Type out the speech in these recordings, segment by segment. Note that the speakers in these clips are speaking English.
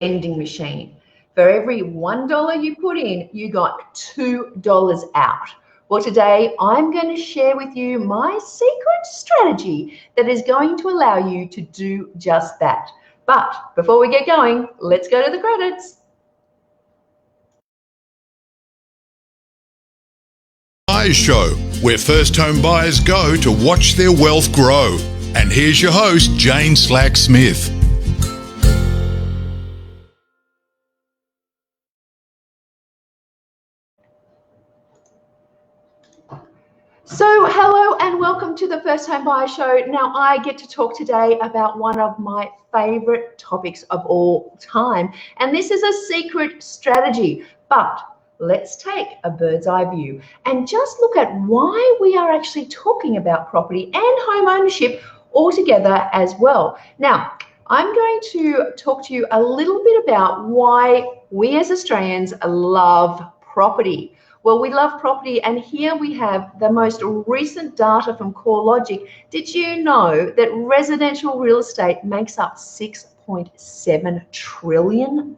vending machine. For every $1 you put in, you got $2 out. Well, today I'm going to share with you my secret strategy that is going to allow you to do just that. But before we get going, let's go to the credits. Buyers Show, where first home buyers go to watch their wealth grow. And here's your host, Jane Slack Smith. So hello and welcome to the First Home Buyer Show. Now I get to talk today about one of my favorite topics of all time, and this is a secret strategy. But let's take a bird's eye view and just look at why we are actually talking about property and home ownership all together as well. Now, I'm going to talk to you a little bit about why we as Australians love property. Well, we love property, and here we have the most recent data from CoreLogic. Did you know that residential real estate makes up $6.7 trillion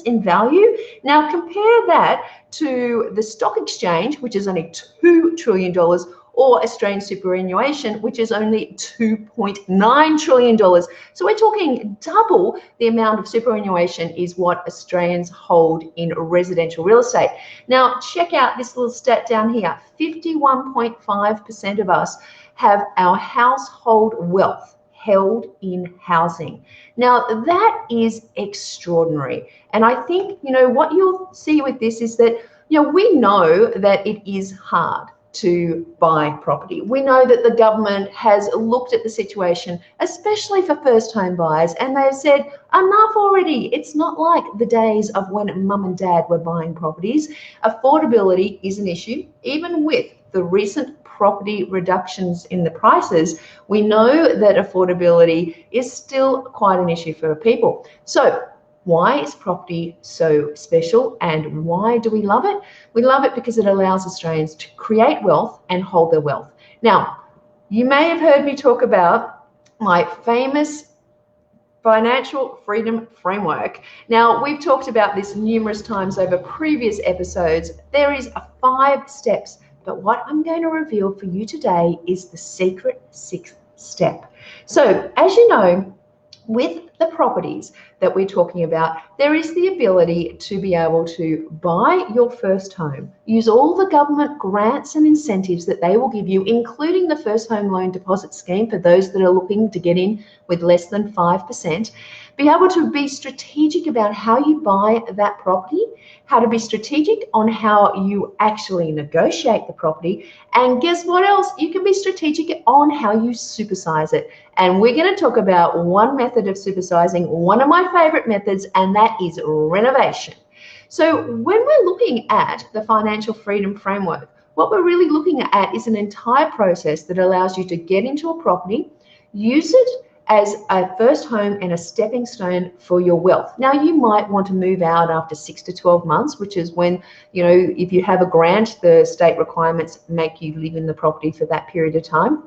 in value? Now compare that to the stock exchange, which is only $2 trillion, or Australian superannuation, which is only $2.9 trillion. So we're talking double the amount of superannuation is what Australians hold in residential real estate. Now, check out this little stat down here. 51.5% of us have our household wealth held in housing. Now, that is extraordinary. And I think, what you'll see with this is that, we know that it is hard to buy property. We know that the government has looked at the situation, especially for first home buyers, and they've said, enough already. It's not like the days of when mum and dad were buying properties. Affordability is an issue. Even with the recent property reductions in the prices, we know that affordability is still quite an issue for people. So why is property so special and why do we love it? We love it because it allows Australians to create wealth and hold their wealth. Now, you may have heard me talk about my famous financial freedom framework. Now, we've talked about this numerous times over previous episodes. There is 5 steps, but what I'm going to reveal for you today is the secret 6th step. So, as you know, with the properties that we're talking about, there is the ability to be able to buy your first home, use all the government grants and incentives that they will give you, including the first home loan deposit scheme for those that are looking to get in with less than 5%, be able to be strategic about how you buy that property, how to be strategic on how you actually negotiate the property, and guess what else? You can be strategic on how you supersize it. And we're going to talk about one method of supersizing, one of my favorite methods, and that is renovation. So when we're looking at the financial freedom framework, what we're really looking at is an entire process that allows you to get into a property, use it as a first home and a stepping stone for your wealth. Now, you might want to move out after 6 to 12 months, which is when, if you have a grant, the state requirements make you live in the property for that period of time.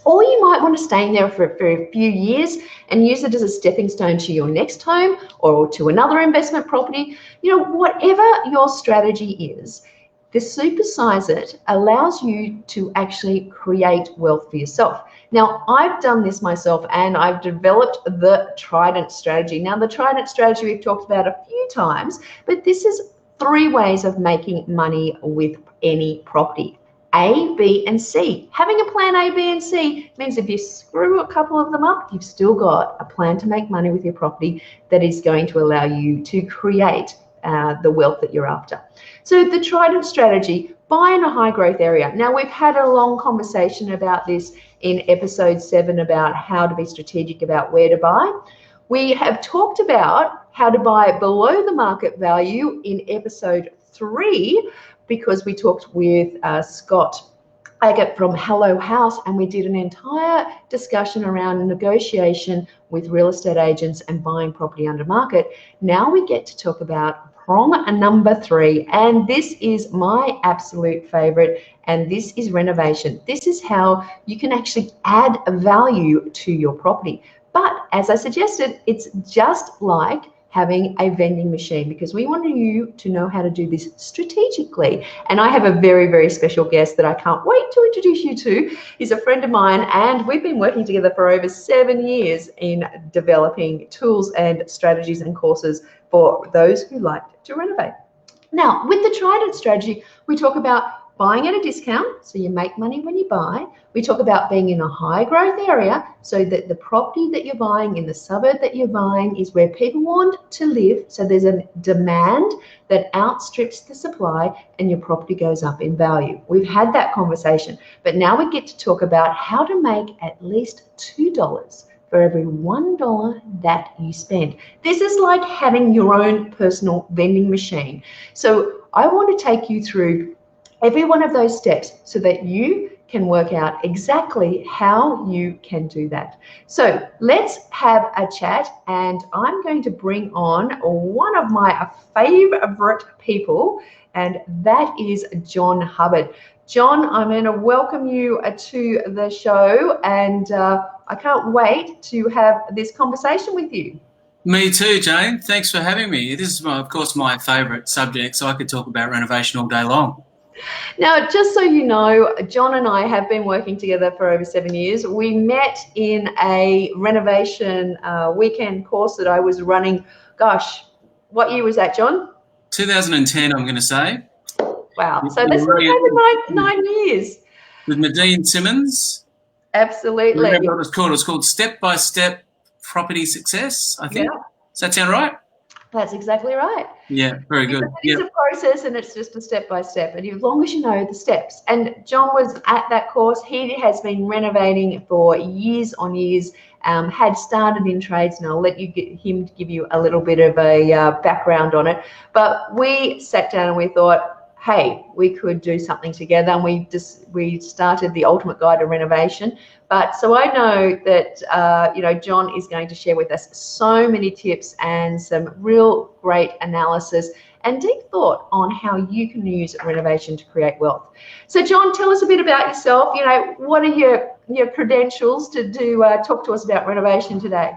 Or you might want to stay in there for a few years and use it as a stepping stone to your next home or to another investment property. Whatever your strategy is, the supersize it allows you to actually create wealth for yourself. Now, I've done this myself and I've developed the Trident strategy. Now, the Trident strategy we've talked about a few times, but this is 3 ways of making money with any property. A, B, and C. Having a plan A, B, and C means if you screw a couple of them up, you've still got a plan to make money with your property that is going to allow you to create the wealth that you're after. So the Trident strategy, buy in a high growth area. Now, we've had a long conversation about this in episode 7 about how to be strategic about where to buy. We have talked about how to buy below the market value in episode 3 because we talked with Scott Agate from Hello House, and we did an entire discussion around negotiation with real estate agents and buying property under market. Now we get to talk about prong number 3, and this is my absolute favorite, and this is renovation. This is how you can actually add a value to your property. But as I suggested, it's just like having a vending machine, because we want you to know how to do this strategically. And I have a very, very special guest that I can't wait to introduce you to. He's a friend of mine, and we've been working together for over 7 years in developing tools and strategies and courses for those who like to renovate. Now, with the Trident strategy, we talk about buying at a discount, so you make money when you buy. We talk about being in a high growth area, so that the property that you're buying in the suburb that you're buying is where people want to live. So there's a demand that outstrips the supply and your property goes up in value. We've had that conversation, but now we get to talk about how to make at least $2 for every $1 that you spend. This is like having your own personal vending machine. So I want to take you through every one of those steps so that you can work out exactly how you can do that. So let's have a chat, and I'm going to bring on one of my favorite people, and that is John Hubbard. John, I'm going to welcome you to the show, and I can't wait to have this conversation with you. Me too, Jane. Thanks for having me. This is, of course, my favourite subject, so I could talk about renovation all day long. Now, just so you know, John and I have been working together for over 7 years. We met in a renovation weekend course that I was running. Gosh, what year was that, John? 2010, I'm going to say. Wow. So that's over 9 years. With Nadine Simmons. Absolutely. Remember what it's called? It was called Step by Step Property Success, I think. Yeah. Does that sound right? That's exactly right. Yeah, very good. It's a process, and it's just a step by step, and as long as you know the steps. And John was at that course. He has been renovating for years on years, had started in trades, and I'll let him give you a little bit of a background on it. But we sat down and we thought, hey, we could do something together, and we started the Ultimate Guide to Renovation. But so I know that John is going to share with us so many tips and some real great analysis and deep thought on how you can use renovation to create wealth. So John, tell us a bit about yourself. What are your credentials to talk to us about renovation today?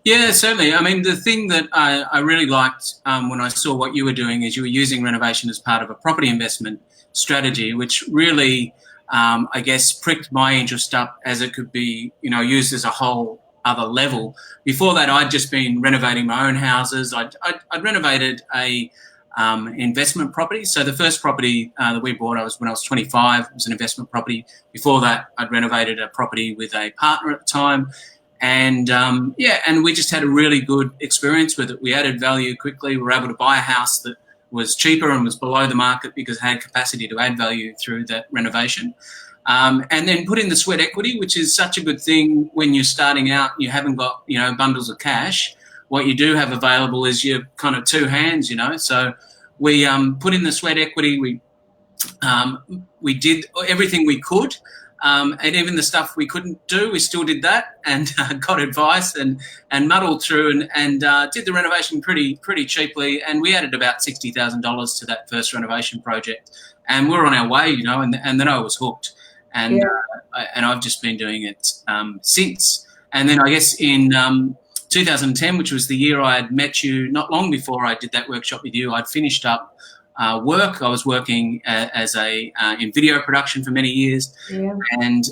Yeah, certainly. I mean, the thing that I really liked when I saw what you were doing is you were using renovation as part of a property investment strategy, which really, I guess, pricked my interest up as it could be, used as a whole other level. Before that, I'd just been renovating my own houses. I'd renovated a investment property. So the first property that we bought when I was 25. It was an investment property. Before that, I'd renovated a property with a partner at the time. And and we just had a really good experience with it. We added value quickly. We were able to buy a house that was cheaper and was below the market because it had capacity to add value through that renovation. And then put in the sweat equity, which is such a good thing when you're starting out and you haven't got, bundles of cash. What you do have available is your kind of two hands, So we put in the sweat equity. We did everything we could. And even the stuff we couldn't do, we still did that and got advice and muddled through and did the renovation pretty cheaply. And we added about $60,000 to that first renovation project. And we're on our way, and then I was hooked. And I've just been doing it since. And then I guess in 2010, which was the year I had met you, not long before I did that workshop with you, I'd finished up work. I was working in video production for many years, and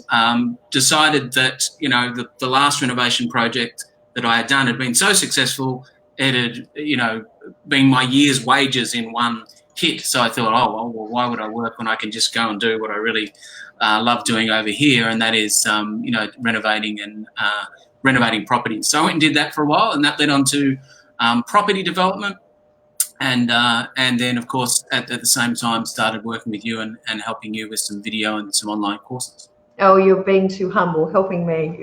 decided that the last renovation project that I had done had been so successful, it had been my year's wages in one hit. So I thought, well, why would I work when I can just go and do what I really love doing over here, and that is renovating and renovating properties. So I went and did that for a while, and that led on to property development. And then, of course, at the same time, started working with you and helping you with some video and some online courses. Oh, you're being too humble, helping me.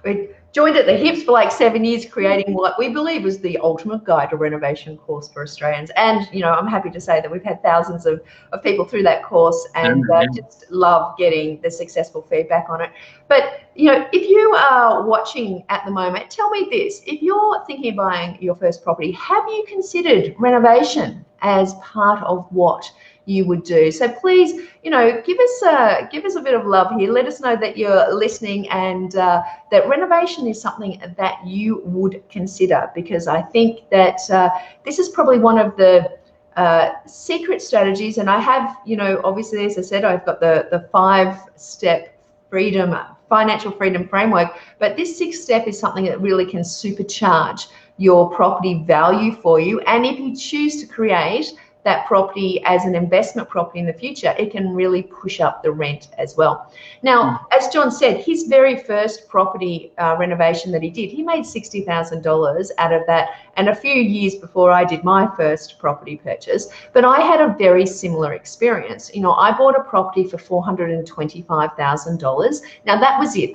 We joined at the hips for like 7 years, creating what we believe was the ultimate guide to renovation course for Australians. And, I'm happy to say that we've had thousands of people through that course, and just love getting the successful feedback on it. But, if you are watching at the moment, tell me this. If you're thinking of buying your first property, have you considered renovation as part of what you would do. So please, give us a bit of love here. Let us know that you're listening and that renovation is something that you would consider, because I think that this is probably one of the secret strategies. And I have, obviously, as I said, I've got the 5-step financial freedom framework, but this 6th step is something that really can supercharge your property value for you. And if you choose to create that property as an investment property in the future, it can really push up the rent as well. Now, as John said, his very first property renovation that he did, he made $60,000 out of that, and a few years before I did my first property purchase. But I had a very similar experience. I bought a property for $425,000. Now, that was it.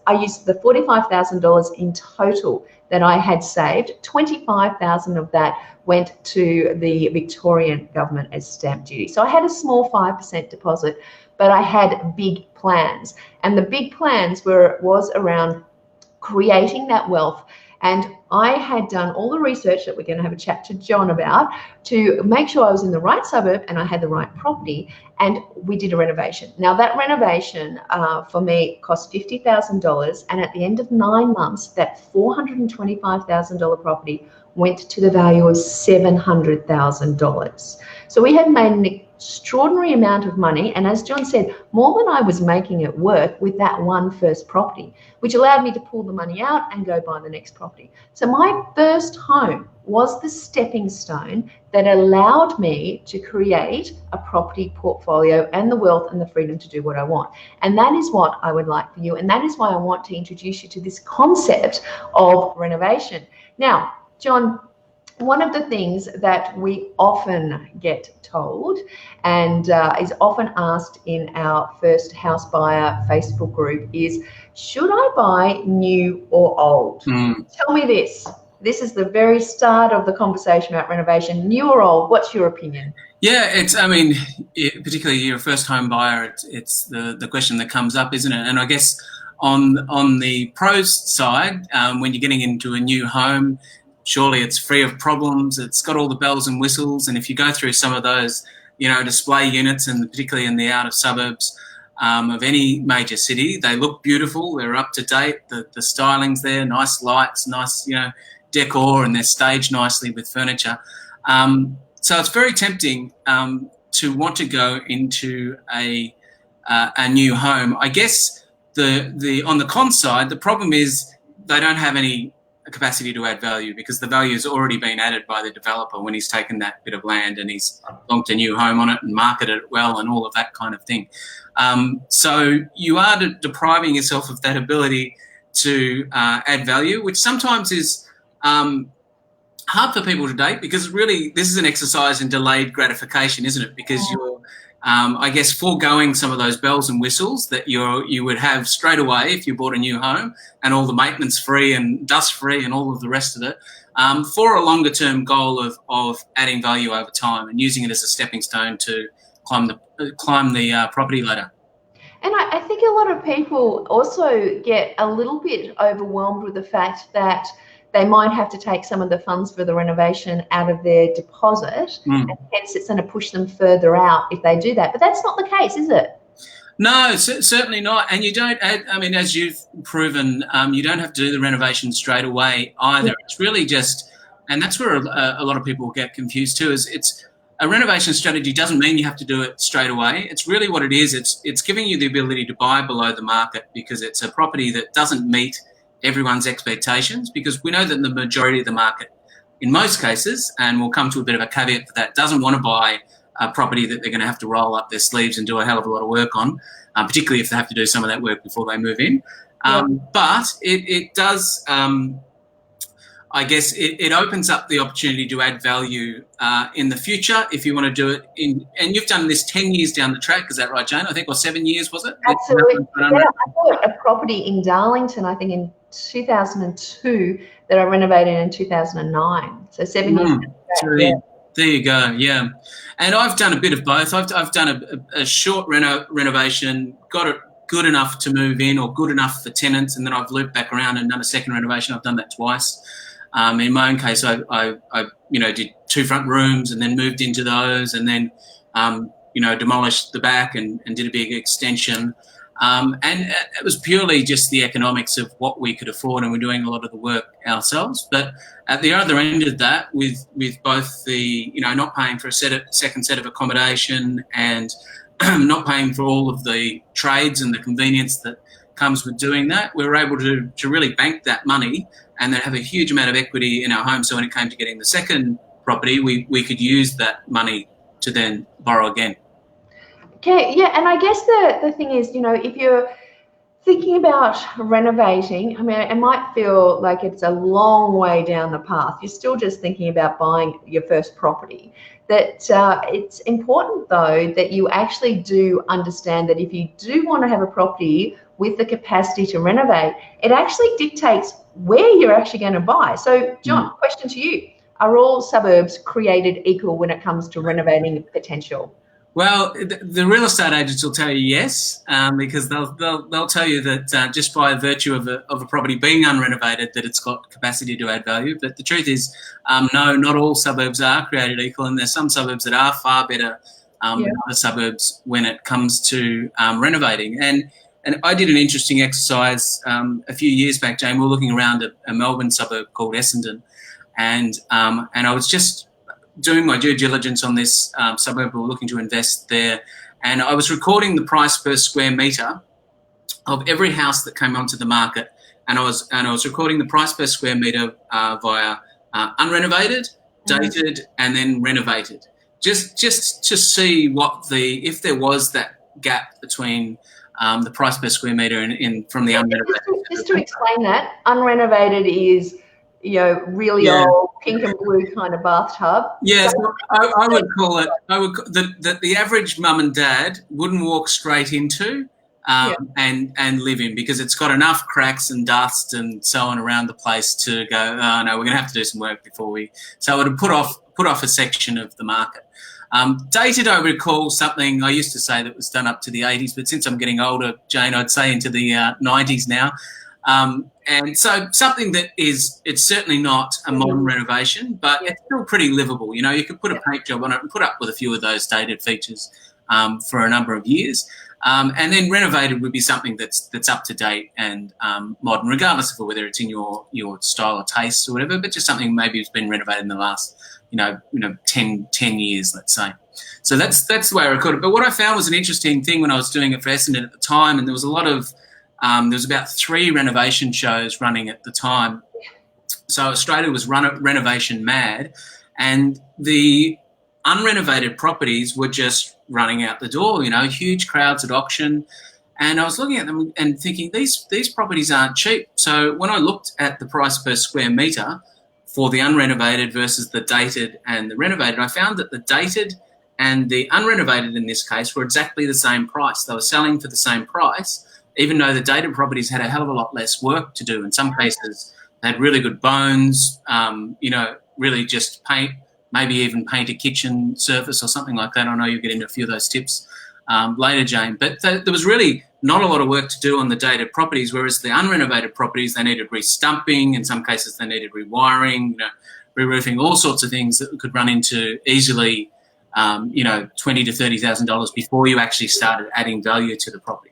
I used the $45,000 in total that I had saved. $25,000 of that went to the Victorian government as stamp duty. So I had a small 5% deposit, but I had big plans. And the big plans was around creating that wealth. And I had done all the research that we're going to have a chat to John about to make sure I was in the right suburb and I had the right property. And we did a renovation. Now, that renovation for me cost $50,000. And at the end of 9 months, that $425,000 property went to the value of $700,000. So we had made an extraordinary amount of money. And as John said, more than I was making it work with that one first property, which allowed me to pull the money out and go buy the next property. So my first home was the stepping stone that allowed me to create a property portfolio and the wealth and the freedom to do what I want. And that is what I would like for you. And that is why I want to introduce you to this concept of renovation. Now, John, one of the things that we often get told and is often asked in our first house buyer Facebook group is, should I buy new or old? Tell me this. This is the very start of the conversation about renovation. New or old? What's your opinion? Yeah, particularly you're a first home buyer, it's the question that comes up, isn't it? And I guess on the pros side, when you're getting into a new home, surely it's free of problems. It's got all the bells and whistles. And if you go through some of those, display units, and particularly in the outer suburbs of any major city, they look beautiful. They're up to date. The styling's there, nice lights, nice, decor, and they're staged nicely with furniture. So it's very tempting to want to go into a new home. I guess on the con side, the problem is they don't have any capacity to add value, because the value has already been added by the developer when he's taken that bit of land and he's plonked a new home on it and marketed it well and all of that kind of thing. So you are depriving yourself of that ability to add value, which sometimes is hard for people to date, because really this is an exercise in delayed gratification, isn't it? Because you're I guess foregoing some of those bells and whistles that you would have straight away if you bought a new home, and all the maintenance free and dust free and all of the rest of it, for a longer term goal of adding value over time and using it as a stepping stone to climb the property ladder. And I think a lot of people also get a little bit overwhelmed with the fact that they might have to take some of the funds for the renovation out of their deposit, and hence it's going to push them further out if they do that. But that's not the case, is it? No, certainly not. And you don't add, as you've proven, you don't have to do the renovation straight away either. Yeah. It's really just, and that's where a lot of people get confused too, is it's a renovation strategy doesn't mean you have to do it straight away. It's really what it is. It's giving you the ability to buy below the market, because it's a property that doesn't meet everyone's expectations, because we know that the majority of the market, in most cases, and we'll come to a bit of a caveat for that, doesn't want to buy a property that they're going to have to roll up their sleeves and do a hell of a lot of work on, particularly if they have to do some of that work before they move in. But it does, I guess, it opens up the opportunity to add value in the future if you want to do it and you've done this 10 years down the track, is that right, Jane? I think, or 7 years, was it? Absolutely. I bought a property in Darlington, I think in 2002, that I renovated in 2009. So 7 years. There you go, yeah. And I've done a bit of both. I've done a short renovation, got it good enough to move in or good enough for tenants, and then I've looped back around and done a second renovation. I've done that twice. In my own case, I did 2 front rooms and then moved into those, and then demolished the back and did a big extension. And it was purely just the economics of what we could afford, and we're doing a lot of the work ourselves. But at the other end of that, with both the, not paying for a second set of accommodation and not paying for all of the trades and the convenience that comes with doing that, we were able to really bank that money and then have a huge amount of equity in our home. So when it came to getting the second property, we could use that money to then borrow again. Okay, yeah, and I guess the thing is, if you're thinking about renovating, I mean, it might feel like it's a long way down the path. You're still just thinking about buying your first property. That it's important, though, that you actually do understand that if you do want to have a property with the capacity to renovate, it actually dictates where you're actually going to buy. So, John, question to you. Are all suburbs created equal when it comes to renovating potential? Well, the real estate agents will tell you yes, because they'll tell you that just by virtue of a property being unrenovated, that it's got capacity to add value. But the truth is, no, not all suburbs are created equal, and there's some suburbs that are far better than other suburbs when it comes to renovating. And I did an interesting exercise a few years back, Jane. We were looking around a Melbourne suburb called Essendon, and I was just doing my due diligence on this suburb. We were looking to invest there, and I was recording the price per square metre of every house that came onto the market, and I was recording the price per square metre via unrenovated, dated, and then renovated, just to see if there was that gap between the price per square metre and from the unrenovated. Just to explain that, unrenovated is really old pink and blue kind of bathtub. Yes, I would call it. That the average mum and dad wouldn't walk straight into and live in, because it's got enough cracks and dust and so on around the place to go, oh no, we're going to have to do some work before we. So it would put off a section of the market. Dated, I recall something I used to say that was done up to the 80s, but since I'm getting older, Jane, I'd say into the 90s now. And so something that it's certainly not a modern renovation, but it's still pretty livable. You could put a paint job on it and put up with a few of those dated features for a number of years. And then renovated would be something that's up to date and modern, regardless of whether it's in your style or taste or whatever, but just something maybe has been renovated in the last 10 years, let's say. So that's the way I record it. But what I found was an interesting thing when I was doing it for Essendon at the time, and there was a lot of there was about 3 renovation shows running at the time. So Australia was renovation mad, and the unrenovated properties were just running out the door, huge crowds at auction. And I was looking at them and thinking, these properties aren't cheap. So when I looked at the price per square metre for the unrenovated versus the dated and the renovated, I found that the dated and the unrenovated in this case were exactly the same price. They were selling for the same price, even though the dated properties had a hell of a lot less work to do. In some cases, they had really good bones, really just paint, maybe even paint a kitchen surface or something like that. I know you'll get into a few of those tips later, Jane. But there was really not a lot of work to do on the dated properties, whereas the unrenovated properties, they needed re-stumping. In some cases, they needed rewiring, re-roofing, all sorts of things that could run into easily, $20,000 to $30,000 before you actually started adding value to the property.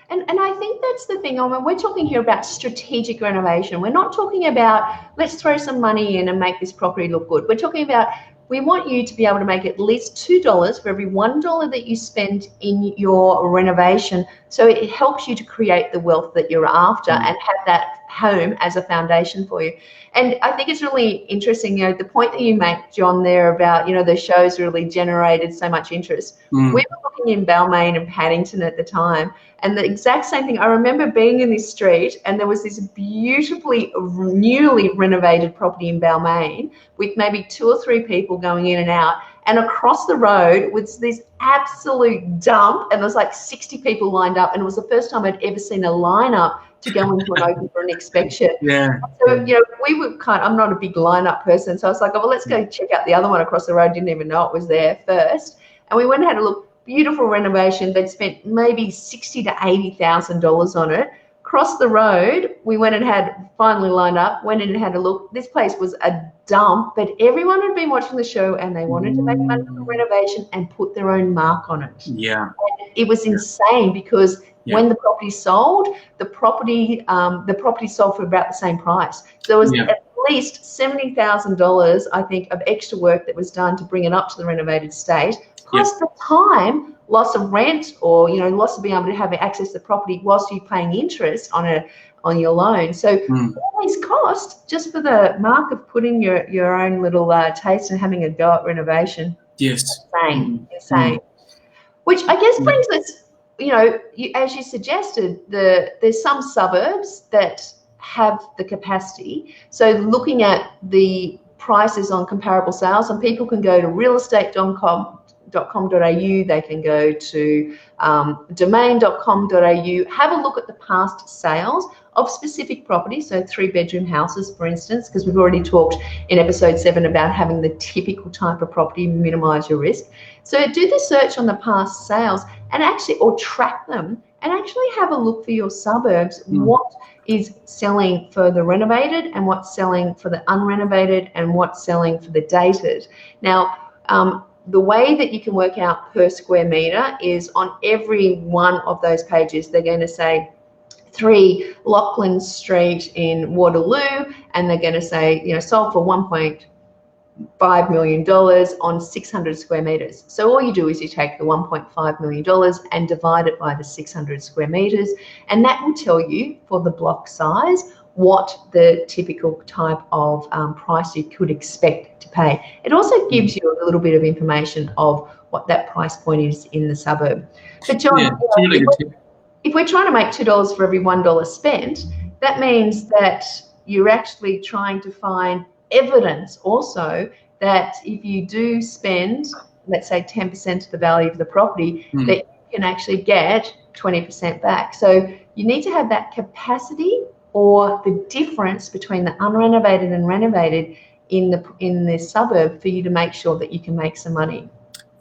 And I think that's the thing. I mean, we're talking here about strategic renovation. We're not talking about let's throw some money in and make this property look good. We're talking about we want you to be able to make at least $2 for every $1 that you spend in your renovation. So it helps you to create the wealth that you're after and have that home as a foundation for you. And I think it's really interesting, the point that you make, John, there about, the shows really generated so much interest. We were looking in Balmain and Paddington at the time, and the exact same thing. I remember being in this street and there was this beautifully newly renovated property in Balmain with maybe 2 or 3 people going in and out. And across the road was this absolute dump, and there was like 60 people lined up, and it was the first time I'd ever seen a lineup to go into an open for an inspection. Yeah. So, we were I'm not a big lineup person, so I was like, oh, well, let's go check out the other one across the road. Didn't even know it was there first. And we went and had a look. Beautiful renovation. They'd spent maybe $60,000 to $80,000 on it. across the road, we went and finally lined up, went in and had a look. This place was a dump, but everyone had been watching the show and they wanted to make money from renovation and put their own mark on it. Yeah. And it was insane because when the property sold, the property sold for about the same price. So there was at least $70,000, I think, of extra work that was done to bring it up to the renovated state, plus the time, loss of rent, or loss of being able to have access to the property whilst you're paying interest on your loan. So all these costs just for the mark of putting your own little taste and having a go at renovation. Yes. Insane. Which I guess brings us, as you suggested, there's some suburbs that have the capacity. So looking at the prices on comparable sales, and people can go to realestate.com.au, they can go to domain.com.au, have a look at the past sales of specific properties, so 3-bedroom houses, for instance, because we've already talked in episode 7 about having the typical type of property, minimise your risk. So do the search on the past sales or track them and actually have a look for your suburbs, what is selling for the renovated and what's selling for the unrenovated and what's selling for the dated. Now, the way that you can work out per square metre is on every one of those pages, they're going to say 3 Lachlan Street in Waterloo, and they're going to say, sold for $1.5 million on 600 square metres. So all you do is you take the $1.5 million and divide it by the 600 square metres, and that will tell you for the block size what the typical type of price you could expect to pay. It also gives you a little bit of information of what that price point is in the suburb. But John, if we're trying to make $2 for every $1 spent, that means that you're actually trying to find evidence also that if you do spend, let's say 10% of the value of the property, that you can actually get 20% back. So you need to have that capacity or the difference between the unrenovated and renovated in the suburb for you to make sure that you can make some money.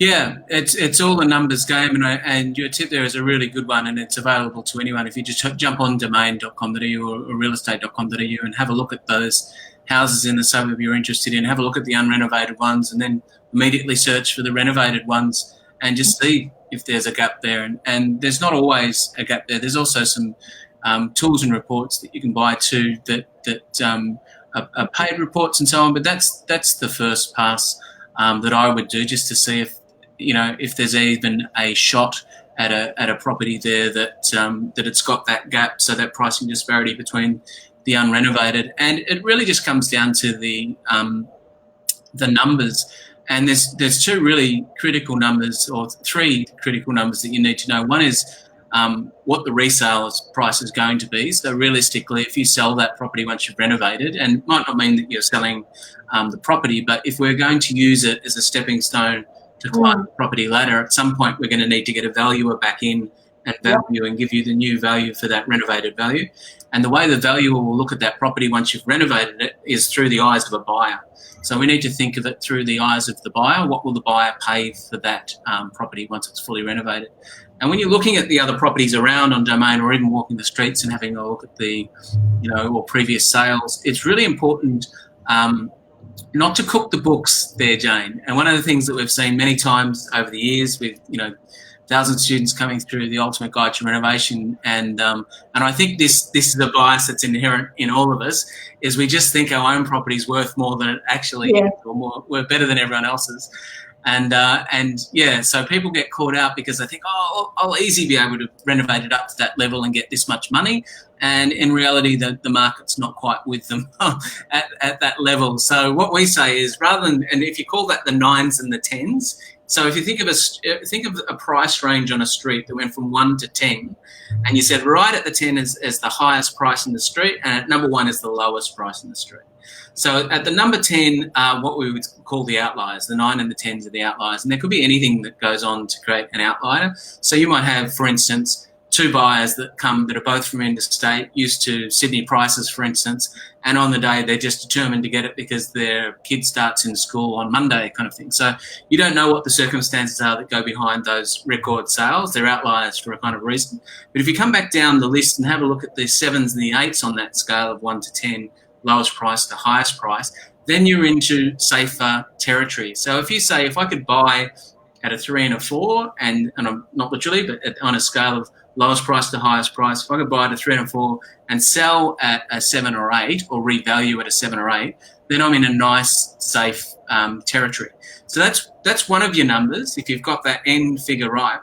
Yeah, it's all a numbers game, and your tip there is a really good one, and it's available to anyone. If you just jump on domain.com.au or realestate.com.au and have a look at those houses in the suburb you're interested in, have a look at the unrenovated ones, and then immediately search for the renovated ones and just see if there's a gap there. And there's not always a gap there. There's also some tools and reports that you can buy too that are paid reports and so on. But that's the first pass that I would do, just to see if there's even a shot at a property there that it's got that gap, so that pricing disparity between the unrenovated. And it really just comes down to the numbers. And there's 2 really critical numbers, or 3 critical numbers that you need to know. One is what the resale price is going to be. So realistically, if you sell that property once you've renovated, and it might not mean that you're selling the property, but if we're going to use it as a stepping stone to climb the property ladder, at some point we're going to need to get a valuer back in and value and give you the new value for that renovated value. And the way the valuer will look at that property once you've renovated it is through the eyes of a buyer. So we need to think of it through the eyes of the buyer. What will the buyer pay for that property once it's fully renovated? And when you're looking at the other properties around on Domain, or even walking the streets and having a look at the, or previous sales, it's really important not to cook the books there, Jane. And one of the things that we've seen many times over the years with, 1,000 students coming through the Ultimate Guide to Renovation, and I think this is a bias that's inherent in all of us, is we just think our own property is worth more than it actually is, or we're better than everyone else's. So people get caught out because they think, I'll easily be able to renovate it up to that level and get this much money. And in reality, the market's not quite with them at that level. So what we say is, rather than, and if you call that the 9s and the 10s, so if you think of a price range on a street that went from 1 to 10, and you said right at the 10 is the highest price in the street, and at number 1 is the lowest price in the street. So at the number 10, what we would call the outliers, the 9 and the 10s are the outliers, and there could be anything that goes on to create an outlier. So you might have, for instance, two buyers that are both from interstate, used to Sydney prices, for instance, and on the day they're just determined to get it because their kid starts in school on Monday, kind of thing. So you don't know what the circumstances are that go behind those record sales. They're outliers for a kind of reason. But if you come back down the list and have a look at the 7s and the 8s on that scale of 1 to 10, lowest price to highest price, then you're into safer territory. So if you say, if I could buy at a 3 and a 4, and I'm not literally, but on a scale of lowest price to highest price, if I could buy at a 3 and a 4 and sell at a 7 or 8, or revalue at a 7 or 8, then I'm in a nice, safe territory. So that's one of your numbers, if you've got that end figure right.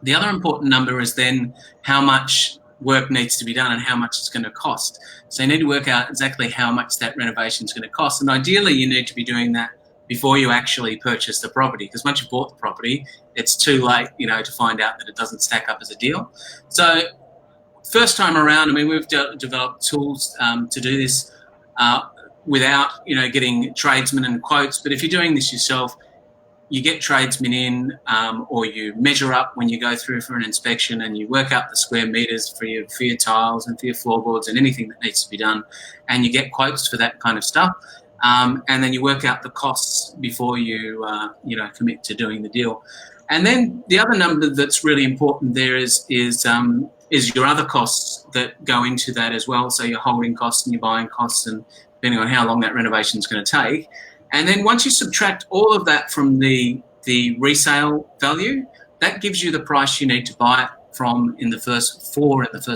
The other important number is then how much work needs to be done and how much it's going to cost. So you need to work out exactly how much that renovation is going to cost. And ideally, you need to be doing that before you actually purchase the property, because once you've bought the property, it's too late, to find out that it doesn't stack up as a deal. So first time around, we've developed tools to do this without, getting tradesmen and quotes. But if you're doing this yourself, you get tradesmen in, or you measure up when you go through for an inspection, and you work out the square metres for your tiles and for your floorboards and anything that needs to be done, and you get quotes for that kind of stuff. And then you work out the costs before you, commit to doing the deal. And then the other number that's really important there is your other costs that go into that as well. So your holding costs and your buying costs, and depending on how long that renovation is going to take. And then once you subtract all of that from the resale value, that gives you the price you need to buy it from in the first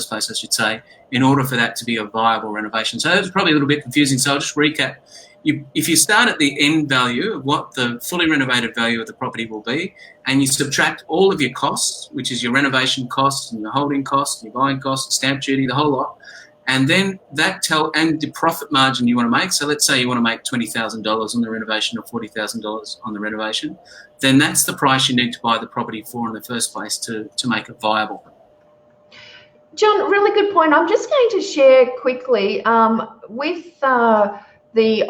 place, I should say, in order for that to be a viable renovation. So it's probably a little bit confusing. So I'll just recap. If you start at the end value of what the fully renovated value of the property will be, and you subtract all of your costs, which is your renovation costs and your holding costs, your buying costs, stamp duty, the whole lot, and then and the profit margin you want to make. So let's say you want to make $20,000 on the renovation or $40,000 on the renovation, then that's the price you need to buy the property for in the first place to make it viable. John, really good point. I'm just going to share quickly with the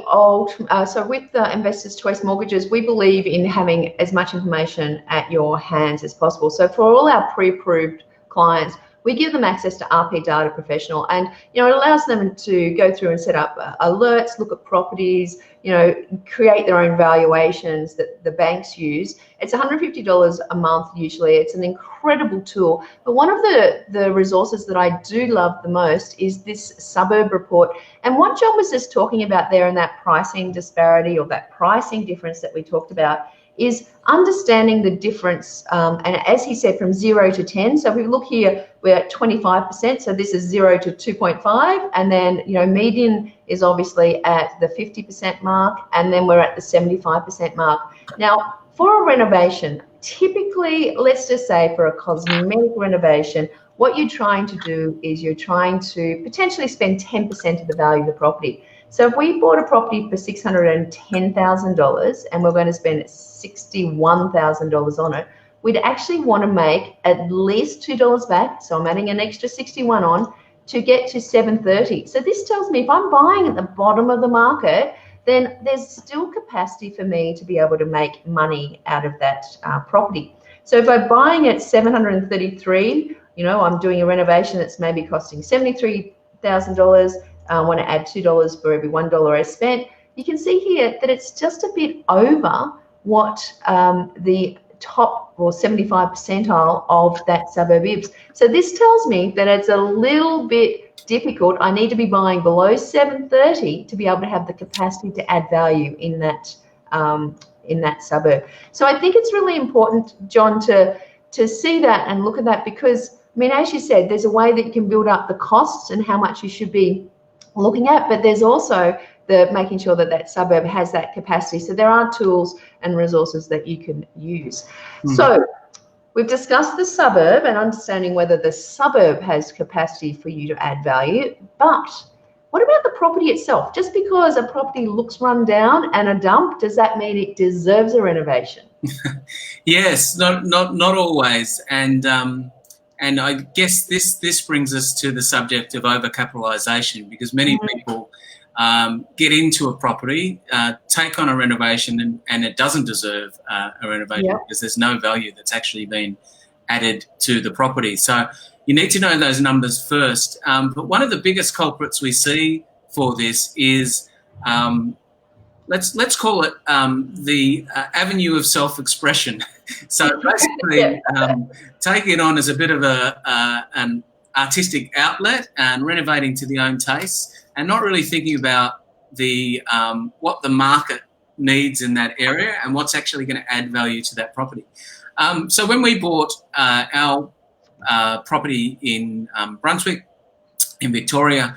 Investors Choice Mortgages, we believe in having as much information at your hands as possible. So for all our pre-approved clients, we give them access to RP Data Professional, and it allows them to go through and set up alerts, look at properties, create their own valuations that the banks use. It's $150 a month usually. It's an incredible tool. But one of the resources that I do love the most is this suburb report. And what John was just talking about there in that pricing disparity, or that pricing difference that we talked about, is understanding the difference, and as he said, from 0 to 10. So if we look here, we're at 25%. So this is 0 to 2.5, and then median is obviously at the 50% mark, and then we're at the 75% mark. Now, for a renovation, typically, let's just say for a cosmetic renovation, what you're trying to do is you're trying to potentially spend 10% of the value of the property. So if we bought a property for $610,000 and we're going to spend $61,000 on it, we'd actually want to make at least $2 back. So I'm adding an extra 61 on to get to $730. So this tells me if I'm buying at the bottom of the market, then there's still capacity for me to be able to make money out of that property. So if I'm buying at $733, I'm doing a renovation that's maybe costing $73,000. I want to add $2 for every $1 I spent. You can see here that it's just a bit over what the top or 75 percentile of that suburb is. So this tells me that it's a little bit difficult. I need to be buying below 730 to be able to have the capacity to add value in that suburb. So I think it's really important, John, to see that and look at that, because as you said, there's a way that you can build up the costs and how much you should be looking at, but there's also the making sure that that suburb has that capacity. So there are tools and resources that you can use. So we've discussed the suburb and understanding whether the suburb has capacity for you to add value, but what about the property itself? Just because a property looks run down and a dump, does that mean it deserves a renovation? Yes, not always. And I guess this brings us to the subject of overcapitalisation, because many people get into a property, take on a renovation, and it doesn't deserve a renovation because there's no value that's actually been added to the property. So, you need to know those numbers first. But one of the biggest culprits we see for this is, let's call it the avenue of self-expression. So basically, taking it on as a bit of an artistic outlet and renovating to the own taste, and not really thinking about the what the market needs in that area and what's actually going to add value to that property. So when we bought our property in Brunswick, in Victoria,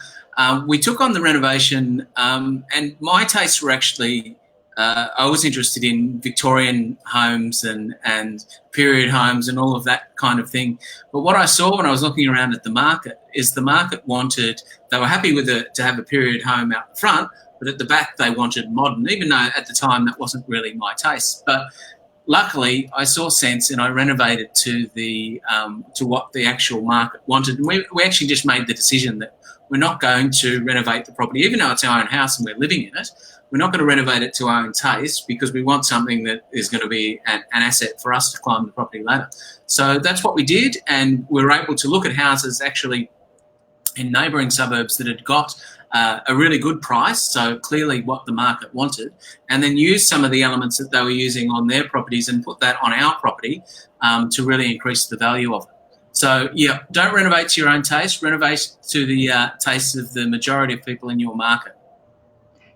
we took on the renovation, and my tastes were actually, I was interested in Victorian homes and period homes and all of that kind of thing. But what I saw when I was looking around at the market is the market wanted, they were happy with it to have a period home out front, but at the back they wanted modern, even though at the time that wasn't really my taste. But luckily, I saw sense and I renovated to the to what the actual market wanted. And we actually just made the decision that we're not going to renovate the property, even though it's our own house and we're living in it. We're not going to renovate it to our own taste because we want something that is going to be an asset for us to climb the property ladder. So that's what we did, and we were able to look at houses actually in neighbouring suburbs that had got a really good price, so clearly what the market wanted, and then use some of the elements that they were using on their properties and put that on our property to really increase the value of it. So, yeah, don't renovate to your own taste, renovate to the tastes of the majority of people in your market.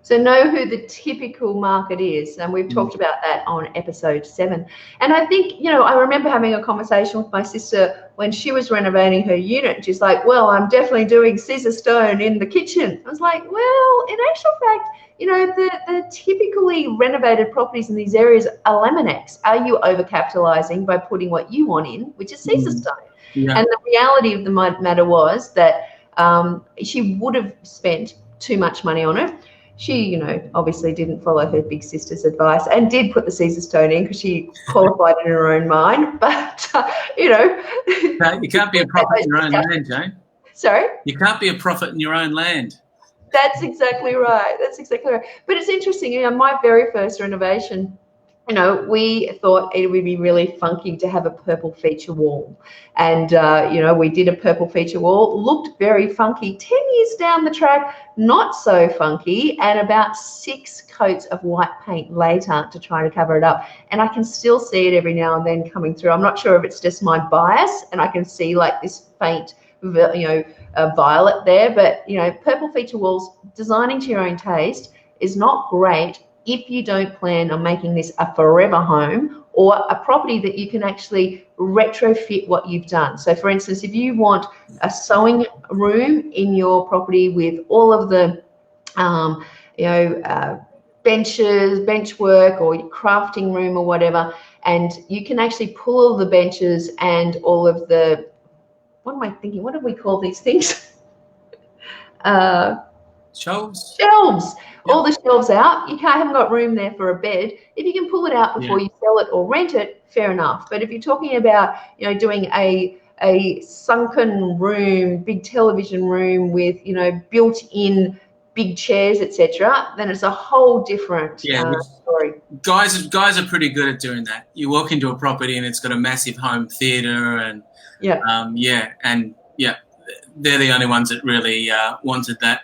So know who the typical market is, and we've talked about that on episode 7. And I think, you know, I remember having a conversation with my sister when she was renovating her unit. She's like, well, I'm definitely doing scissor stone in the kitchen. I was like, well, in actual fact, you know, the typically renovated properties in these areas are Laminex. Are you overcapitalizing by putting what you want in, which is scissor stone? Yeah. And the reality of the matter was that she would have spent too much money on it. She, you know, obviously didn't follow her big sister's advice and did put the scissor stone in because she qualified in her own mind. But, you know. No, you can't be a prophet in your own land, Jane. Sorry? You can't be a prophet in your own land. That's exactly right. That's exactly right. But it's interesting, you know, my very first renovation, you know, we thought it would be really funky to have a purple feature wall. And, you know, we did a purple feature wall, looked very funky. 10 years down the track, not so funky, and about 6 coats of white paint later to try to cover it up. And I can still see it every now and then coming through. I'm not sure if it's just my bias, and I can see like this faint, you know, violet there. But, you know, purple feature walls, designing to your own taste is not great if you don't plan on making this a forever home or a property that you can actually retrofit what you've done. So for instance, if you want a sewing room in your property with all of the, you know, benches, bench work, or your crafting room or whatever, and you can actually pull all the benches and all of the, what am I thinking? What do we call these things? Shelves. Shelves. Yep. All the shelves out. You haven't got room there for a bed. If you can pull it out before you sell it or rent it, fair enough. But if you're talking about, you know, doing a sunken room, big television room with, you know, built-in big chairs, etc., then it's a whole different story. Guys are pretty good at doing that. You walk into a property and it's got a massive home theatre and they're the only ones that really wanted that.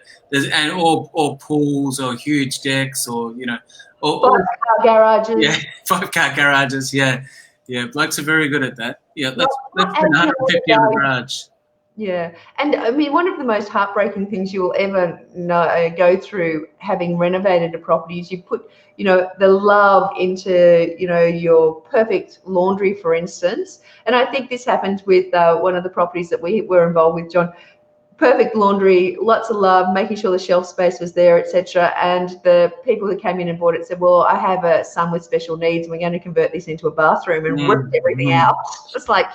Or pools or huge decks or, you know. Or 5-car garages. Yeah, 5-car garages, yeah. Yeah, blokes are very good at that. Yeah, let's put 150 on the garage. Yeah, and I mean, one of the most heartbreaking things you will ever go through having renovated a property is you put, you know, the love into, you know, your perfect laundry, for instance. And I think this happened with one of the properties that we were involved with, John. Perfect laundry, lots of love, making sure the shelf space was there, etc. And the people who came in and bought it said, well, I have a son with special needs and we're going to convert this into a bathroom, and ripped everything out. It's like,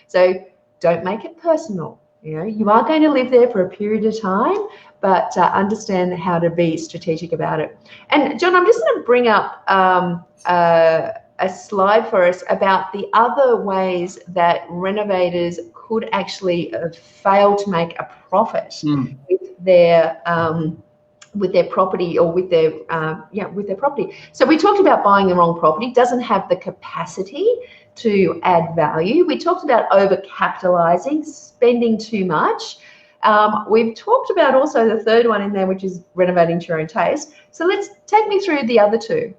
So don't make it personal. You know, you are going to live there for a period of time, but understand how to be strategic about it. And John, I'm just going to bring up a slide for us about the other ways that renovators could actually fail to make a profit with their with their property or with their property. So we talked about buying the wrong property, doesn't have the capacity to add value. We talked about overcapitalizing, spending too much. We've talked about also the third one in there, which is renovating to your own taste. So let's take me through the other two.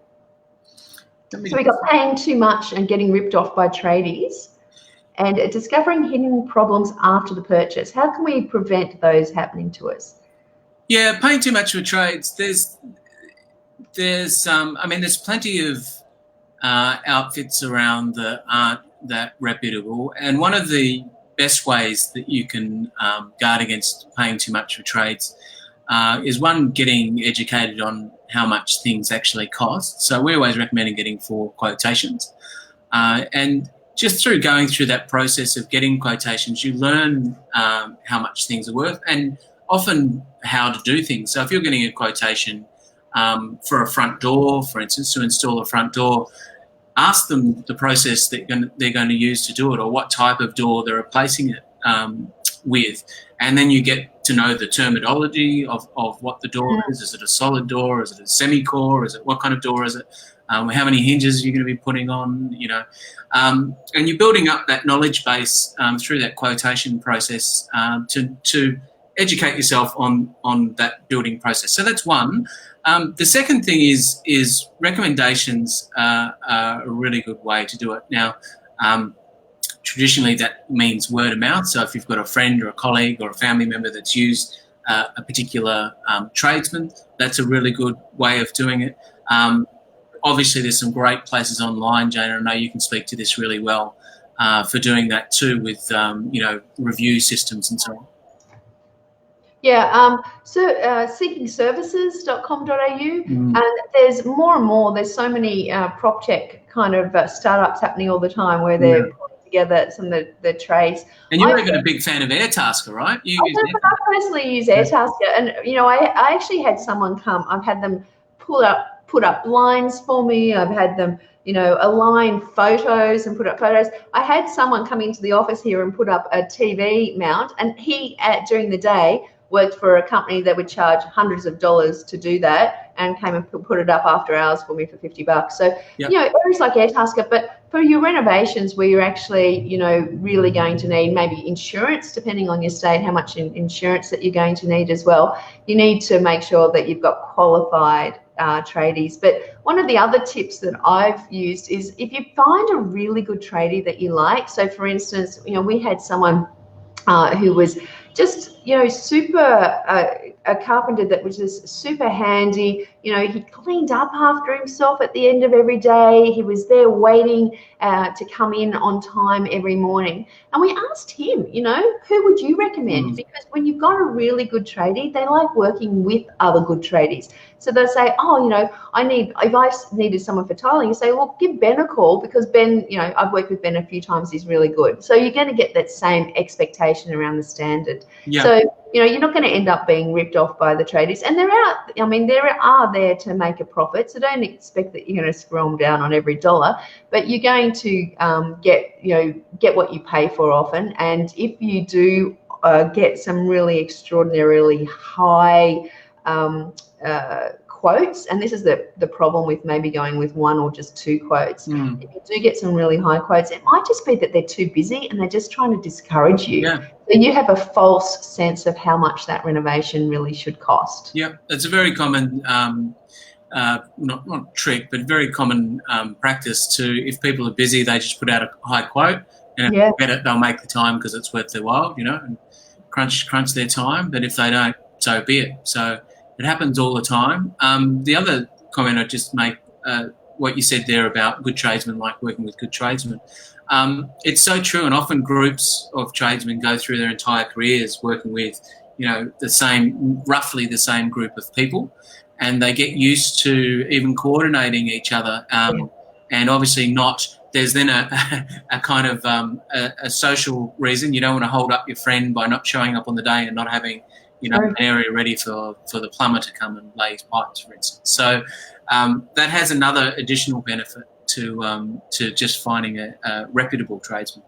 So we got paying too much and getting ripped off by tradies, and discovering hidden problems after the purchase. How can we prevent those happening to us? Yeah, paying too much for trades. There's plenty of outfits around that aren't that reputable, and one of the best ways that you can guard against paying too much for trades is one, getting educated on how much things actually cost. So we always recommend getting 4 quotations, and just through going through that process of getting quotations, you learn how much things are worth, and often how to do things. So if you're getting a quotation for a front door, for instance, to install a front door, ask them the process that they're going to use to do it, or what type of door they're replacing it with. And then you get to know the terminology of what the door is. Is it a solid door? Is it a semi-core? Is it, what kind of door is it? How many hinges are you going to be putting on? And you're building up that knowledge base through that quotation process to educate yourself on that building process. So that's one. The second thing is recommendations are a really good way to do it. Now, traditionally that means word of mouth. So if you've got a friend or a colleague or a family member that's used a particular tradesman, that's a really good way of doing it. Obviously, there's some great places online, Jane. I know you can speak to this really well for doing that too, with review systems and so on. Yeah, so seekingservices.com.au, and there's more and more. There's so many prop tech kind of startups happening all the time where they're putting together some of the trades. And you're even a big fan of Airtasker, right? I personally use Airtasker, and I actually had someone come. I've had them put up blinds for me. I've had them align photos and put up photos. I had someone come into the office here and put up a TV mount, and he during the day worked for a company that would charge hundreds of dollars to do that, and came and put it up after hours for me for $50. So, areas like Airtasker, but for your renovations where you're actually, really going to need maybe insurance, depending on your state, how much insurance that you're going to need as well, you need to make sure that you've got qualified tradies. But one of the other tips that I've used is if you find a really good tradie that you like. So for instance, we had someone who was just, super, a carpenter that was just super handy. He cleaned up after himself at the end of every day. He was there waiting to come in on time every morning. And we asked him, who would you recommend? Because when you've got a really good tradie, they like working with other good tradies. So they'll say, if I needed someone for tiling, you say, well, give Ben a call, because Ben, I've worked with Ben a few times, he's really good. So you're going to get that same expectation around the standard. Yeah. So, you're not going to end up being ripped off by the tradies. And there are there to make a profit. So don't expect that you're going to scroll them down on every dollar, but you're going to get what you pay for often. And if you do get some really extraordinarily high quotes, and this is the problem with maybe going with one or just 2 quotes. If you do get some really high quotes, it might just be that they're too busy and they're just trying to discourage you. Yeah. So you have a false sense of how much that renovation really should cost. Yeah, it's a very common, not trick, but very common practice to, if people are busy, they just put out a high quote, and if they get it, they'll make the time because it's worth their while, and crunch their time. But if they don't, so be it. So it happens all the time. The other comment I'd just make, what you said there about good tradesmen like working with good tradesmen. It's so true, and often groups of tradesmen go through their entire careers working with, roughly the same group of people, and they get used to even coordinating each other. And obviously there's then a kind of a social reason. You don't want to hold up your friend by not showing up on the day and not having an area ready for the plumber to come and lay his pipes, for instance. So that has another additional benefit to just finding a reputable tradesman.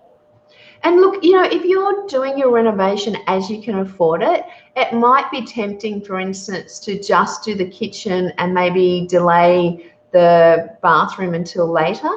And look, you know, if you're doing your renovation as you can afford it, it might be tempting, for instance, to just do the kitchen and maybe delay the bathroom until later.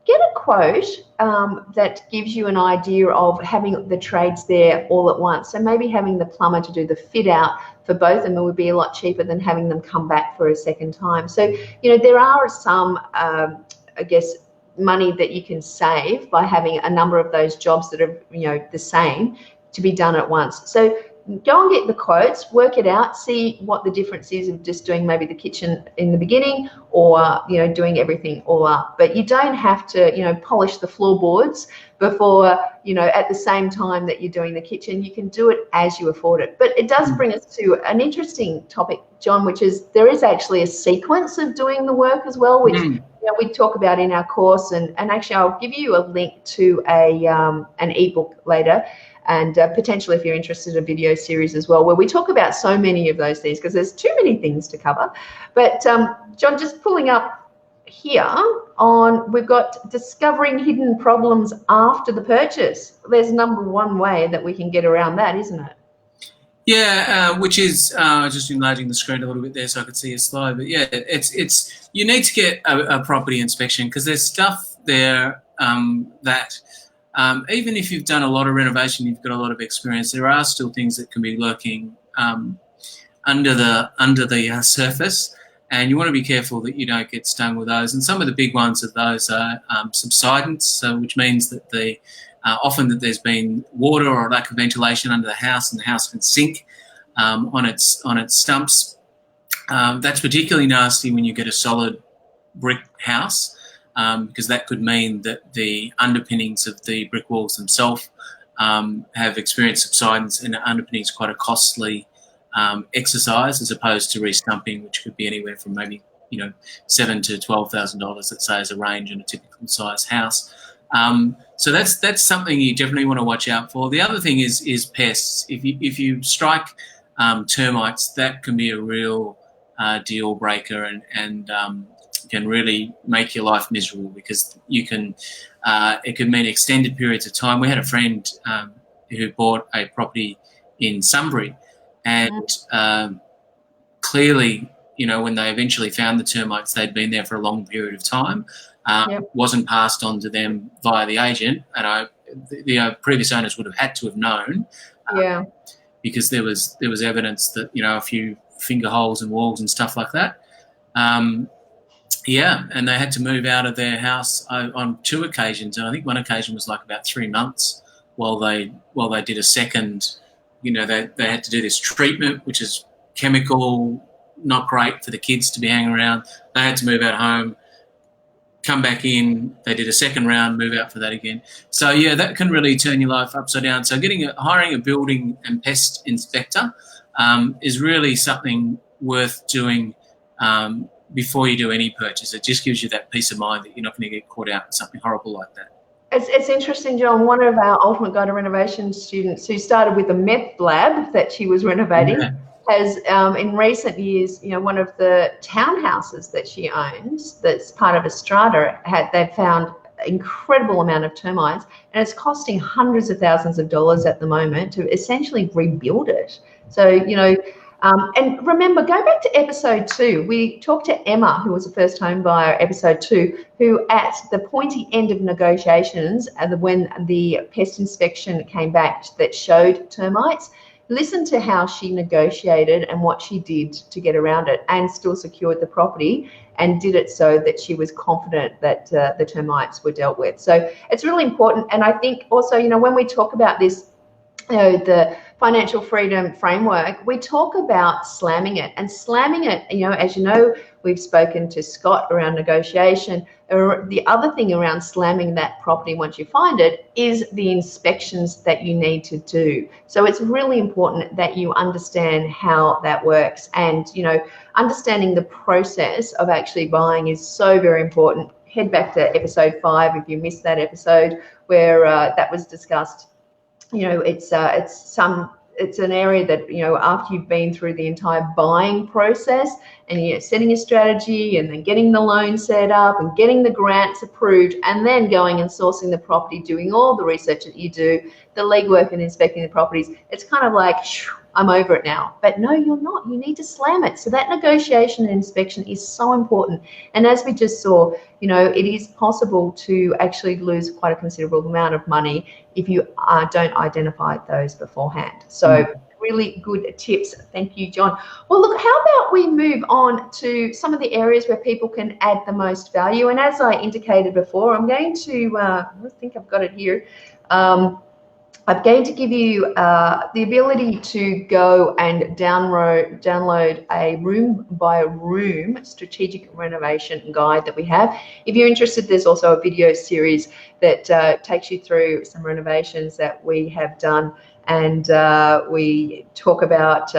Get a quote that gives you an idea of having the trades there all at once. So maybe having the plumber to do the fit out for both of them would be a lot cheaper than having them come back for a second time. So, you know, there are some, I guess, money that you can save by having a number of those jobs that are, you know, the same to be done at once. So go and get the quotes, work it out, see what the difference is of just doing maybe the kitchen in the beginning or, you know, doing everything all up. But you don't have to, you know, polish the floorboards before, you know, at the same time that you're doing the kitchen. You can do it as you afford it. But it does bring us to an interesting topic, John, which is there is actually a sequence of doing the work as well, which you know, we talk about in our course. And actually, I'll give you a link to an ebook later. And potentially, if you're interested, a video series as well, where we talk about so many of those things because there's too many things to cover. But John, just pulling up here on, we've got discovering hidden problems after the purchase. There's number one way that we can get around that, isn't it? Yeah, which is just enlarging the screen a little bit there so I could see your slide. But yeah, it's you need to get a property inspection because there's stuff there that. Even if you've done a lot of renovation, you've got a lot of experience, there are still things that can be lurking under the surface, and you want to be careful that you don't get stung with those. And some of the big ones of those are subsidence, which means that often that there's been water or lack of ventilation under the house, and the house can sink on its stumps. That's particularly nasty when you get a solid brick house. Because that could mean that the underpinnings of the brick walls themselves have experienced subsidence, and the underpinning is quite a costly exercise as opposed to restumping, which could be anywhere from maybe, you know, $7,000 to $12,000, let's say, as a range in a typical size house. So that's something you definitely want to watch out for. The other thing is pests. If you strike termites, that can be a real deal breaker and can really make your life miserable because you can. It could mean extended periods of time. We had a friend who bought a property in Sunbury, and clearly, you know, when they eventually found the termites, they'd been there for a long period of time. Wasn't passed on to them via the agent, and the previous owners would have had to have known. Because there was evidence that, you know, a few finger holes in walls and stuff like that. And they had to move out of their house on 2 occasions, and I think one occasion was like about 3 months while they did a second. You know, they had to do this treatment, which is chemical, not great for the kids to be hanging around. They had to move out of home, come back in. They did a second round, move out for that again. So yeah, that can really turn your life upside down. So hiring a building and pest inspector is really something worth doing. Before you do any purchase. It just gives you that peace of mind that you're not going to get caught out in something horrible like that. It's interesting, John. One of our Ultimate Guide to Renovation students who started with a meth lab that she was renovating has, in recent years, you know, one of the townhouses that she owns that's part of a strata, they've found incredible amount of termites, and it's costing hundreds of thousands of dollars at the moment to essentially rebuild it. So, you know, and remember, go back to episode 2. We talked to Emma, who was a first home buyer, episode 2, who at the pointy end of negotiations, when the pest inspection came back that showed termites, listen to how she negotiated and what she did to get around it and still secured the property and did it so that she was confident that the termites were dealt with. So it's really important. And I think also, you know, when we talk about this, you know, the financial freedom framework, we talk about slamming it, and slamming it, you know, as you know, we've spoken to Scott around negotiation. The other thing around slamming that property once you find it is the inspections that you need to do. So it's really important that you understand how that works, and, you know, understanding the process of actually buying is so very important. Head back to episode 5 if you missed that episode where that was discussed. You know, it's some it's an area that, you know, after you've been through the entire buying process and you're setting a strategy and then getting the loan set up and getting the grants approved and then going and sourcing the property, doing all the research that you do, the legwork and inspecting the properties, it's kind of like, I'm over it now. But no, you're not. You need to slam it. So that negotiation and inspection is so important. And as we just saw, you know, it is possible to actually lose quite a considerable amount of money if you don't identify those beforehand. So really good tips. Thank you, John. Well, look, how about we move on to some of the areas where people can add the most value? And as I indicated before, I'm going to, I think I've got it here. I'm going to give you the ability to go and download a room by room strategic renovation guide that we have. If you're interested, there's also a video series that takes you through some renovations that we have done, and we talk about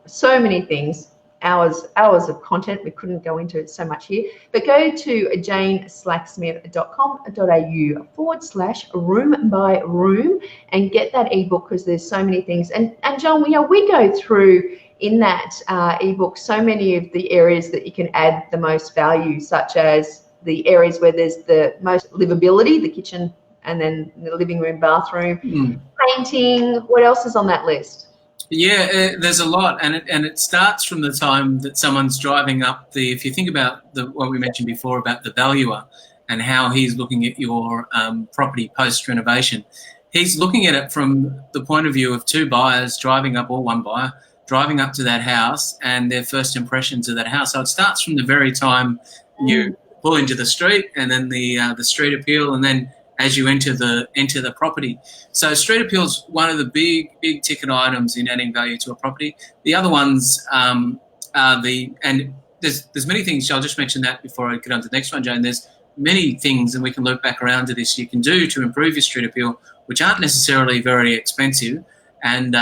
so many things. Hours of content. We couldn't go into it so much here, but go to janeslacksmith.com.au/room by room and get that ebook, because there's so many things. And John, you know, we go through in that ebook so many of the areas that you can add the most value, such as the areas where there's the most livability, the kitchen, and then the living room, bathroom, painting. What else is on that list? Yeah, there's a lot, and it starts from the time that someone's driving up the. If you think about what we mentioned before about the valuer and how he's looking at your property post renovation, he's looking at it from the point of view of two buyers driving up, or one buyer driving up to that house and their first impressions of that house. So it starts from the very time you pull into the street, and then the street appeal, and then as you enter the property. So street appeal is one of the big ticket items in adding value to a property. The other ones and there's many things. I'll just mention that before I get on to the next one, Jane. There's many things, and we can loop back around to this, you can do to improve your street appeal, which aren't necessarily very expensive. And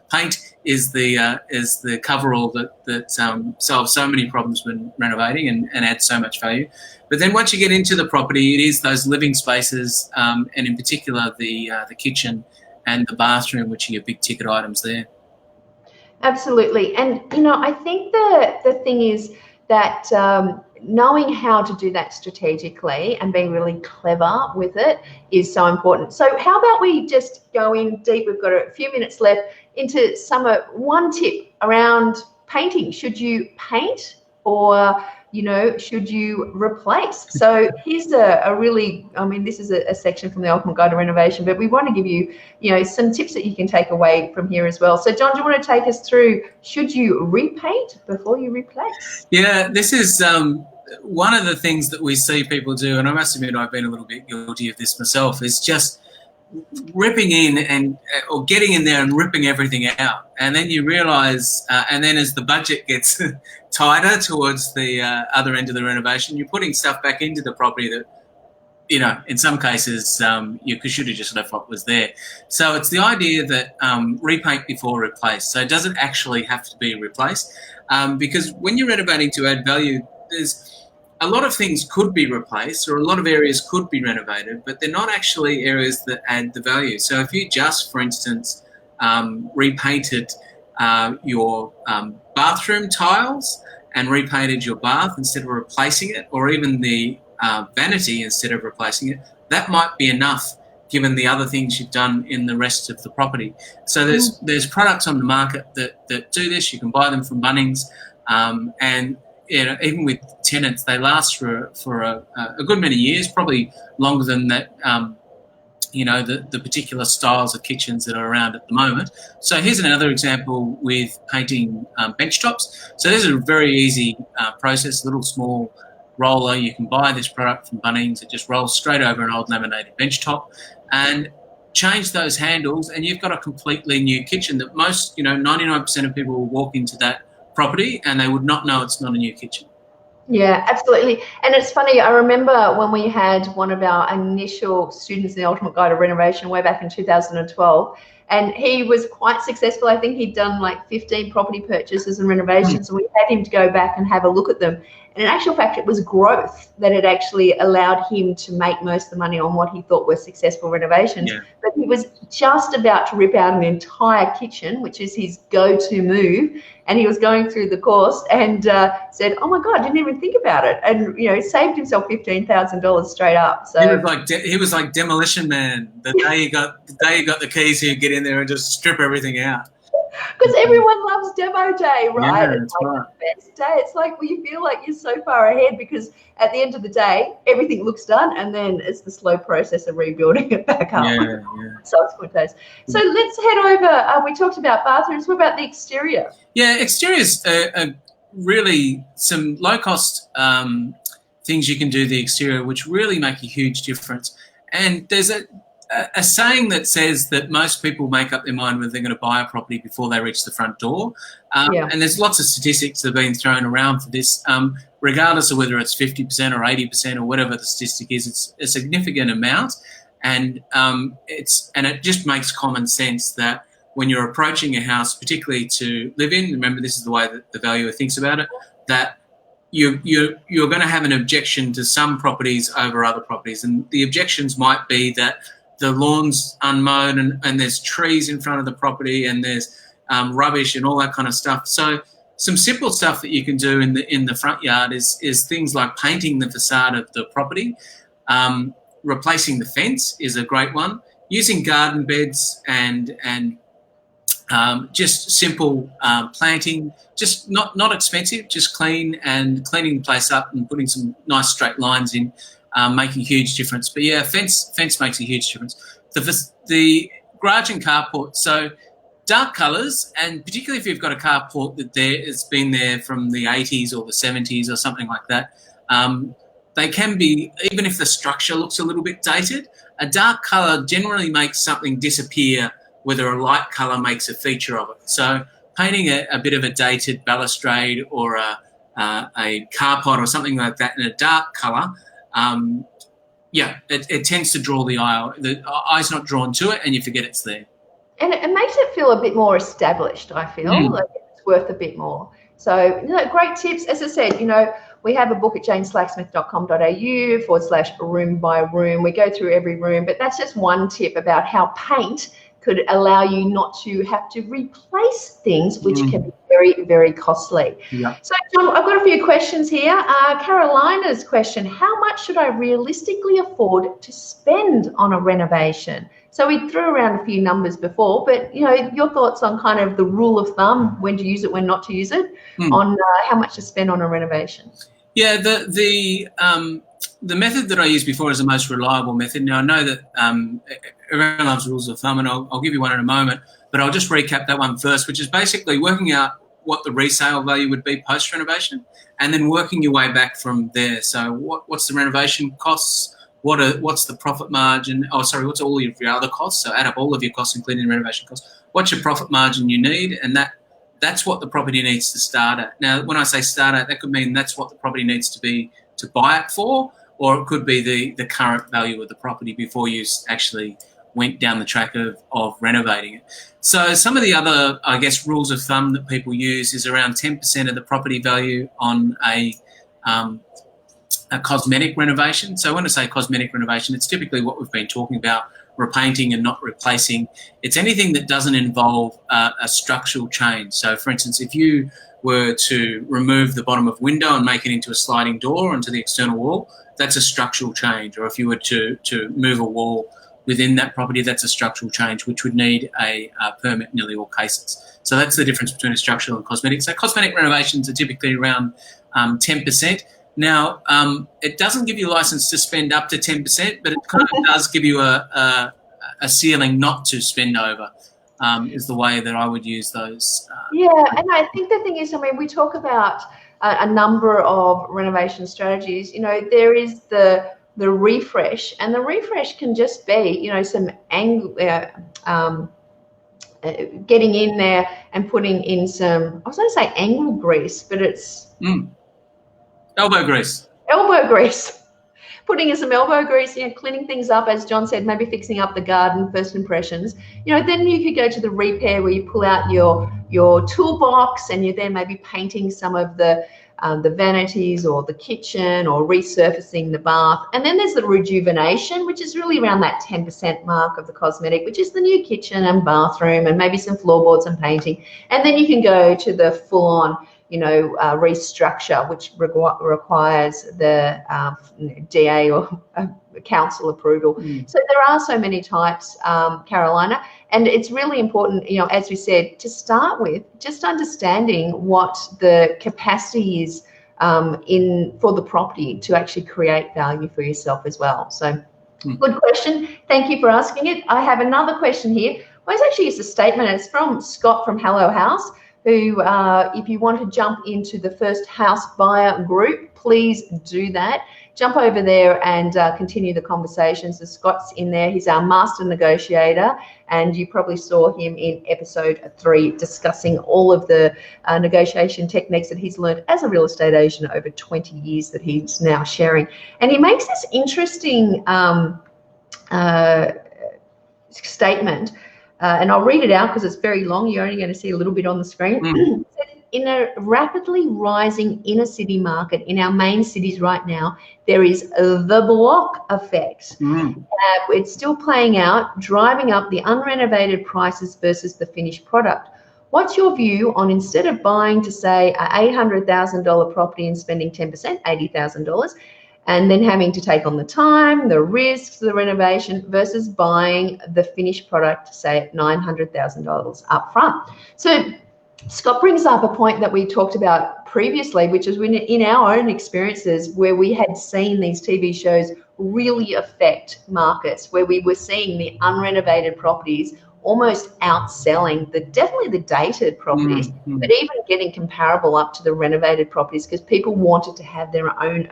paint is the coverall that solves so many problems when renovating and adds so much value. But then once you get into the property, it is those living spaces, and in particular the kitchen and the bathroom, which are your big ticket items there. Absolutely. And, you know, I think the thing is that knowing how to do that strategically and being really clever with it is so important. So how about we just go in deep? We've got a few minutes left into one tip around painting. Should you paint, or, you know, should you replace? So here's a really, I mean, this is a section from the Ultimate Guide to Renovation, but we want to give you, you know, some tips that you can take away from here as well. So John, do you want to take us through, should you repaint before you replace? Yeah, this is one of the things that we see people do, and I must admit I've been a little bit guilty of this myself, is just ripping in or getting in there and ripping everything out, and then you realise, and then as the budget gets tighter towards the other end of the renovation, you're putting stuff back into the property that, you know, in some cases you should have just left what was there. So it's the idea that repaint before replace. So it doesn't actually have to be replaced, because when you're renovating to add value, there's a lot of things could be replaced, or a lot of areas could be renovated, but they're not actually areas that add the value. So if you just, for instance, repainted your bathroom tiles and repainted your bath instead of replacing it, or even the vanity instead of replacing it, that might be enough given the other things you've done in the rest of the property. So there's products on the market that do this. You can buy them from Bunnings, and you know, even with tenants, they last for a good many years, probably longer than that. You know, the particular styles of kitchens that are around at the moment. So here's another example with painting bench tops. So this is a very easy process, a little small roller. You can buy this product from Bunnings. It just rolls straight over an old laminated bench top, and change those handles, and you've got a completely new kitchen that most, you know, 99% of people will walk into that property and they would not know it's not a new kitchen. Yeah, absolutely. And it's funny, I remember when we had one of our initial students in the Ultimate Guide to Renovation way back in 2012, and he was quite successful. I think he'd done like 15 property purchases and renovations, and we had him to go back and have a look at them. And in actual fact, it was growth that had actually allowed him to make most of the money on what he thought were successful renovations. Yeah. But he was just about to rip out an entire kitchen, which is his go-to move. And he was going through the course and said, "Oh my God, I didn't even think about it," and saved himself $15,000 straight up. So he was like Demolition Man. The day you got the keys, you get in there and just strip everything out. Because everyone loves demo day, right? Yeah, it's like the best day. It's like you feel like you're so far ahead because at the end of the day, everything looks done, and then it's the slow process of rebuilding it back up. Yeah. Subsequent days. So let's head over. We talked about bathrooms. What about the exterior? Yeah, exteriors are really some low-cost things you can do to the exterior, which really make a huge difference. And there's a saying that says that most people make up their mind when they're going to buy a property before they reach the front door. And there's lots of statistics that have been thrown around for this, regardless of whether it's 50% or 80% or whatever the statistic is. It's a significant amount, and it just makes common sense that when you're approaching a house, particularly to live in, remember this is the way that the valuer thinks about it, that you're going to have an objection to some properties over other properties, and the objections might be that the lawn's unmowed and there's trees in front of the property and there's rubbish and all that kind of stuff. So some simple stuff that you can do in the front yard is things like painting the facade of the property, replacing the fence is a great one, using garden beds and just simple planting, just not expensive, just cleaning the place up and putting some nice straight lines in. Making a huge difference. But yeah, fence makes a huge difference. The garage and carport, so dark colours, and particularly if you've got a carport that has been there from the 80s or the 70s or something like that, they can be, even if the structure looks a little bit dated, a dark colour generally makes something disappear, whether a light colour makes a feature of it. So painting a bit of a dated balustrade or a carport or something like that in a dark colour, it tends to draw the eye. The eye's not drawn to it, and you forget it's there. And it makes it feel a bit more established, I feel. Like it's worth a bit more. So, great tips. As I said, we have a book at janeslacksmith.com.au/room by room. We go through every room, but that's just one tip about how paint could allow you not to have to replace things, which can be very, very costly. Yeah. So, John, I've got a few questions here. Carolina's question, how much should I realistically afford to spend on a renovation? So we threw around a few numbers before, but, your thoughts on kind of the rule of thumb, when to use it, when not to use it, on how much to spend on a renovation? Yeah, the method that I used before is the most reliable method. Now, I know that everyone loves rules of thumb, and I'll give you one in a moment, but I'll just recap that one first, which is basically working out what the resale value would be post-renovation and then working your way back from there. So what's the renovation costs? What's the profit margin? What's all of your other costs? So add up all of your costs, including renovation costs. What's your profit margin you need? And that's what the property needs to start at. Now, when I say start at, that could mean that's what the property needs to be to buy it for, or it could be the current value of the property before you actually went down the track of renovating it. So some of the other, I guess, rules of thumb that people use is around 10% of the property value on a cosmetic renovation. So when I say cosmetic renovation, it's typically what we've been talking about, repainting and not replacing. It's anything that doesn't involve a structural change. So, for instance, if you were to remove the bottom of a window and make it into a sliding door onto the external wall, that's a structural change. Or if you were to move a wall within that property, that's a structural change, which would need a permit in nearly all cases. So that's the difference between a structural and cosmetic. So cosmetic renovations are typically around 10%. Now, it doesn't give you a license to spend up to 10%, but it kind of does give you a ceiling not to spend over, is the way that I would use those. Yeah, and I think the thing is, we talk about a number of renovation strategies. There is the refresh, and the refresh can just be, some angle, getting in there and putting in some, I was going to say angle grease, but it's... Elbow grease. putting in some elbow grease, cleaning things up, as John said, maybe fixing up the garden, first impressions. Then you could go to the repair where you pull out your toolbox and you're then maybe painting some of the vanities or the kitchen or resurfacing the bath. And then there's the rejuvenation, which is really around that 10% mark of the cosmetic, which is the new kitchen and bathroom and maybe some floorboards and painting. And then you can go to the full-on restructure, which requires the DA or council approval. So there are so many types, Carolina, and it's really important, as we said, to start with just understanding what the capacity is for the property to actually create value for yourself as well. So good question. Thank you for asking it. I have another question here. Well, it's actually a statement. It's from Scott from Hello House, who, if you want to jump into the first house buyer group, please do that. Jump over there and continue the conversation. So Scott's in there. He's our master negotiator, and you probably saw him in episode 3 discussing all of the negotiation techniques that he's learned as a real estate agent over 20 years that he's now sharing. And he makes this interesting statement. And I'll read it out because it's very long. You're only going to see a little bit on the screen. In a rapidly rising inner city market in our main cities right now, there is the block effect. It's still playing out, driving up the unrenovated prices versus the finished product. What's your view on, instead of buying to say a $800,000 property and spending 10%, $80,000, and then having to take on the time, the risks, the renovation, versus buying the finished product, say at $900,000 up front? So Scott brings up a point that we talked about previously, which is when in our own experiences where we had seen these TV shows really affect markets, where we were seeing the unrenovated properties almost outselling definitely the dated properties, but even getting comparable up to the renovated properties, because people wanted to have their own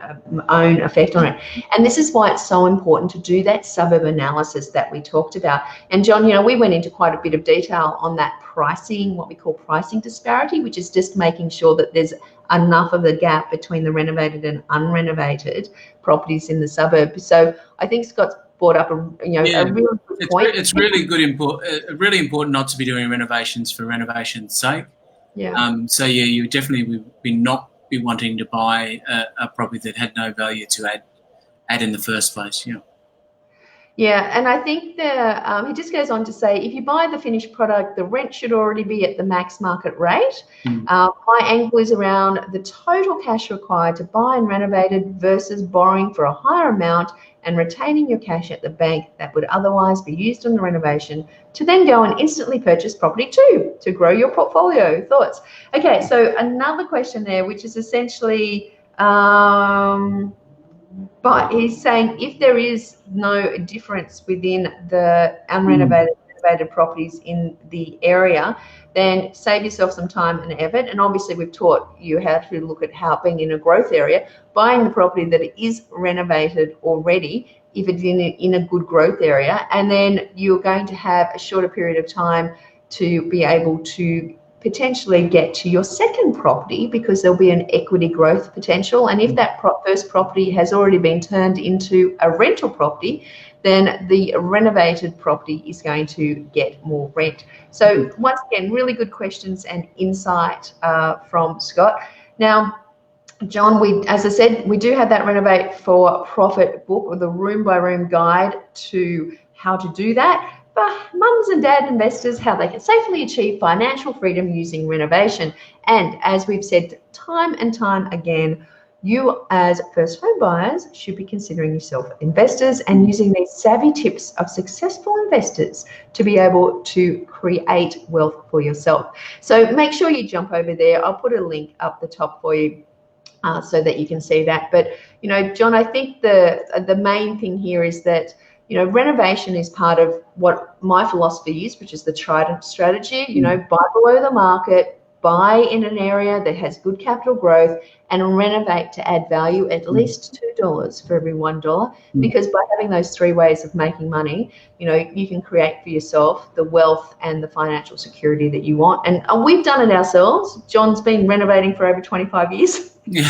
effect on it. And this is why it's so important to do that suburb analysis that we talked about. And John, we went into quite a bit of detail on that pricing, what we call pricing disparity, which is just making sure that there's enough of a gap between the renovated and unrenovated properties in the suburb. So I think Scott's brought up a really good point. It's really really important not to be doing renovations for renovation's sake. You definitely would not be wanting to buy a property that had no value to add in the first place. Yeah, and I think he just goes on to say, if you buy the finished product, the rent should already be at the max market rate. My angle is around the total cash required to buy and renovate it versus borrowing for a higher amount and retaining your cash at the bank that would otherwise be used on the renovation to then go and instantly purchase property too, to grow your portfolio. Thoughts? Okay, so another question there, which is essentially, but he's saying if there is no difference within the unrenovated renovated properties in the area, then save yourself some time and effort. And obviously we've taught you how to look at how being in a growth area, buying the property that is renovated already, if it's in a good growth area, and then you're going to have a shorter period of time to be able to potentially get to your second property, because there'll be an equity growth potential. And if that first property has already been turned into a rental property, then the renovated property is going to get more rent. So once again, really good questions and insight from Scott. Now, John, as I said, we do have that Renovate for Profit book with a room-by-room guide to how to do that. But mums and dad investors, how they can safely achieve financial freedom using renovation. And as we've said time and time again, you as first home buyers should be considering yourself investors and using these savvy tips of successful investors to be able to create wealth for yourself. So make sure you jump over there. I'll put a link up the top for you so that you can see that. But, John, I think the main thing here is that, renovation is part of what my philosophy is, which is the Trident strategy. Buy below the market, buy in an area that has good capital growth, and renovate to add value, at least $2 for every $1. Because by having those 3 ways of making money, you can create for yourself the wealth and the financial security that you want. And we've done it ourselves. John's been renovating for over 25 years. Yeah.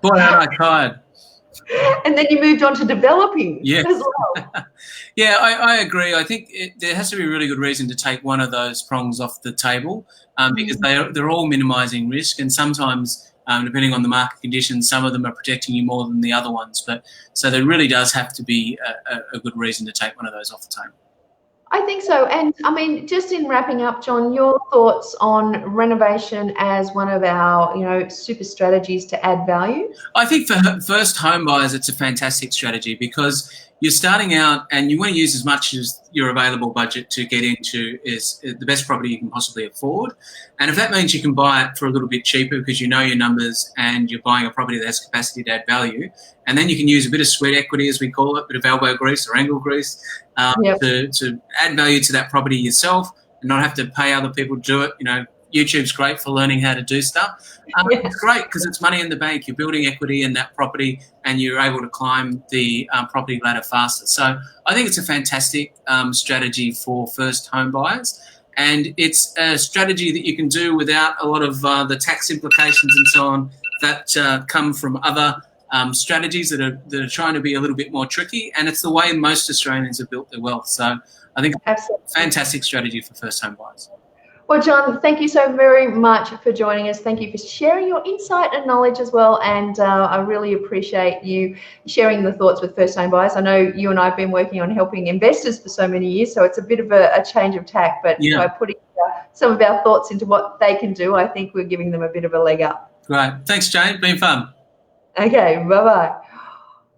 Boy, am I tired. And then you moved on to developing Yeah. as well. Yeah, I agree. I think there has to be a really good reason to take one of those prongs off the table, because they're all minimising risk, and sometimes, depending on the market conditions, some of them are protecting you more than the other ones. But so there really does have to be a good reason to take one of those off the table. I think so. And I mean, just in wrapping up, John, your thoughts on renovation as one of our, super strategies to add value? I think for first home buyers, it's a fantastic strategy because you're starting out and you want to use as much as your available budget to get into is the best property you can possibly afford. And if that means you can buy it for a little bit cheaper because you know your numbers and you're buying a property that has capacity to add value, and then you can use a bit of sweat equity, as we call it, a bit of elbow grease or angle grease, to add value to that property yourself and not have to pay other people to do it. YouTube's great for learning how to do stuff. It's great because it's money in the bank. You're building equity in that property and you're able to climb the property ladder faster. So I think it's a fantastic strategy for first home buyers. And it's a strategy that you can do without a lot of the tax implications and so on that come from other strategies that are trying to be a little bit more tricky. And it's the way most Australians have built their wealth. So I think it's a fantastic strategy for first home buyers. Well, John, thank you so very much for joining us. Thank you for sharing your insight and knowledge as well. And I really appreciate you sharing the thoughts with first home buyers. I know you and I have been working on helping investors for so many years, so it's a bit of a change of tack. But by putting some of our thoughts into what they can do, I think we're giving them a bit of a leg up. Great. Thanks, Jane. Been fun. Okay, bye-bye.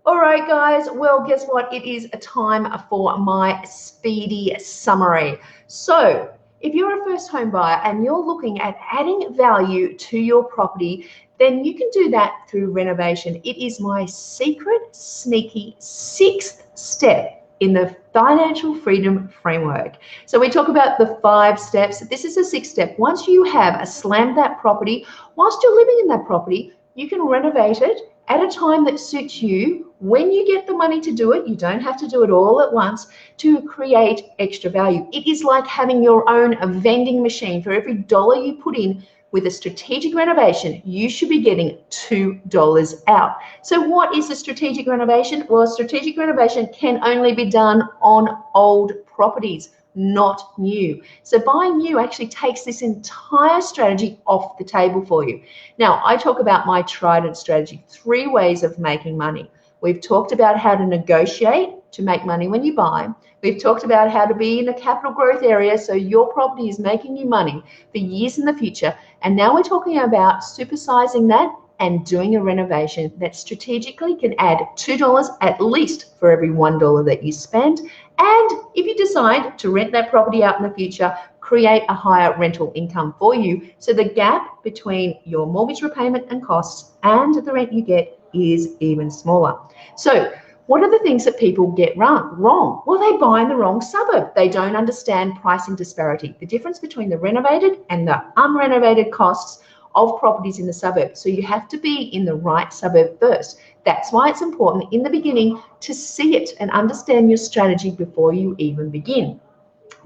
All right, guys. Well, guess what? It is a time for my speedy summary. So if you're a first home buyer and you're looking at adding value to your property, then you can do that through renovation. It is my secret, sneaky 6th step in the financial freedom framework. So we talk about the 5 steps. This is the 6th step. Once you have slammed that property, whilst you're living in that property, you can renovate it at a time that suits you. When you get the money to do it, you don't have to do it all at once to create extra value. It is like having your own vending machine. For every $1 you put in with a strategic renovation, you should be getting $2 out. So what is a strategic renovation? Well, a strategic renovation can only be done on old properties, not new. So buying new actually takes this entire strategy off the table for you. Now, I talk about my trident strategy, 3 ways of making money. We've talked about how to negotiate to make money when you buy. We've talked about how to be in a capital growth area so your property is making you money for years in the future. And now we're talking about supersizing that and doing a renovation that strategically can add $2 at least for every $1 that you spend. And if you decide to rent that property out in the future, create a higher rental income for you. So the gap between your mortgage repayment and costs and the rent you get is even smaller. So what are the things that people get wrong? Well, they buy in the wrong suburb. They don't understand pricing disparity, the difference between the renovated and the unrenovated costs of properties in the suburb. So you have to be in the right suburb first. That's why it's important in the beginning to see it and understand your strategy before you even begin.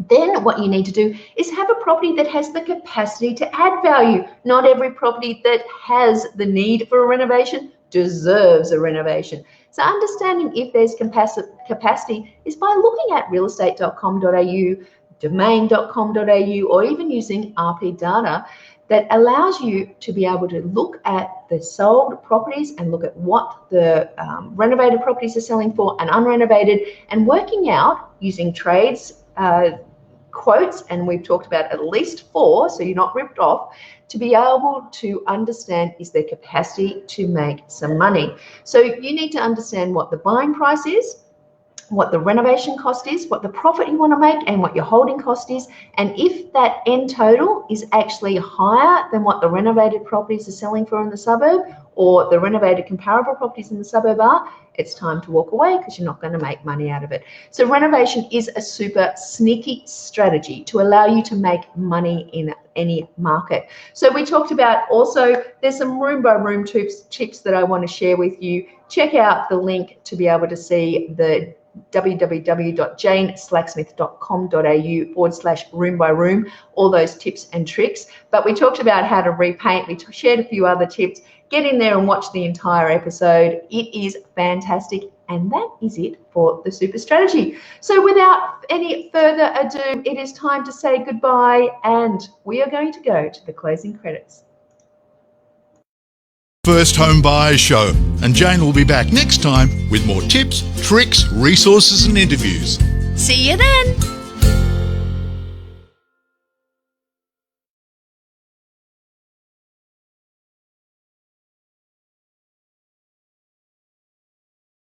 Then what you need to do is have a property that has the capacity to add value. Not every property that has the need for a renovation deserves a renovation. So understanding if there's capacity is by looking at realestate.com.au, domain.com.au, or even using RP data that allows you to be able to look at the sold properties and look at what the renovated properties are selling for and unrenovated, and working out using trades quotes, and we've talked about at least 4, so you're not ripped off, to be able to understand is there capacity to make some money. So you need to understand what the buying price is, what the renovation cost is, what the profit you want to make, and what your holding cost is. And if that end total is actually higher than what the renovated properties are selling for in the suburb, or the renovated comparable properties in the suburb are, it's time to walk away because you're not going to make money out of it. So renovation is a super sneaky strategy to allow you to make money in any market. So we talked about also, there's some room by room tips that I want to share with you. Check out the link to be able to see the www.janeslacksmith.com.au/room by room, all those tips and tricks. But we talked about how to repaint. We shared a few other tips. get in there and watch the entire episode. It is fantastic. And that is it for the super strategy. So without any further ado, it is time to say goodbye, and we are going to go to the closing credits. First Home Buyers Show, and Jane will be back next time with more tips, tricks, resources and interviews. See you then.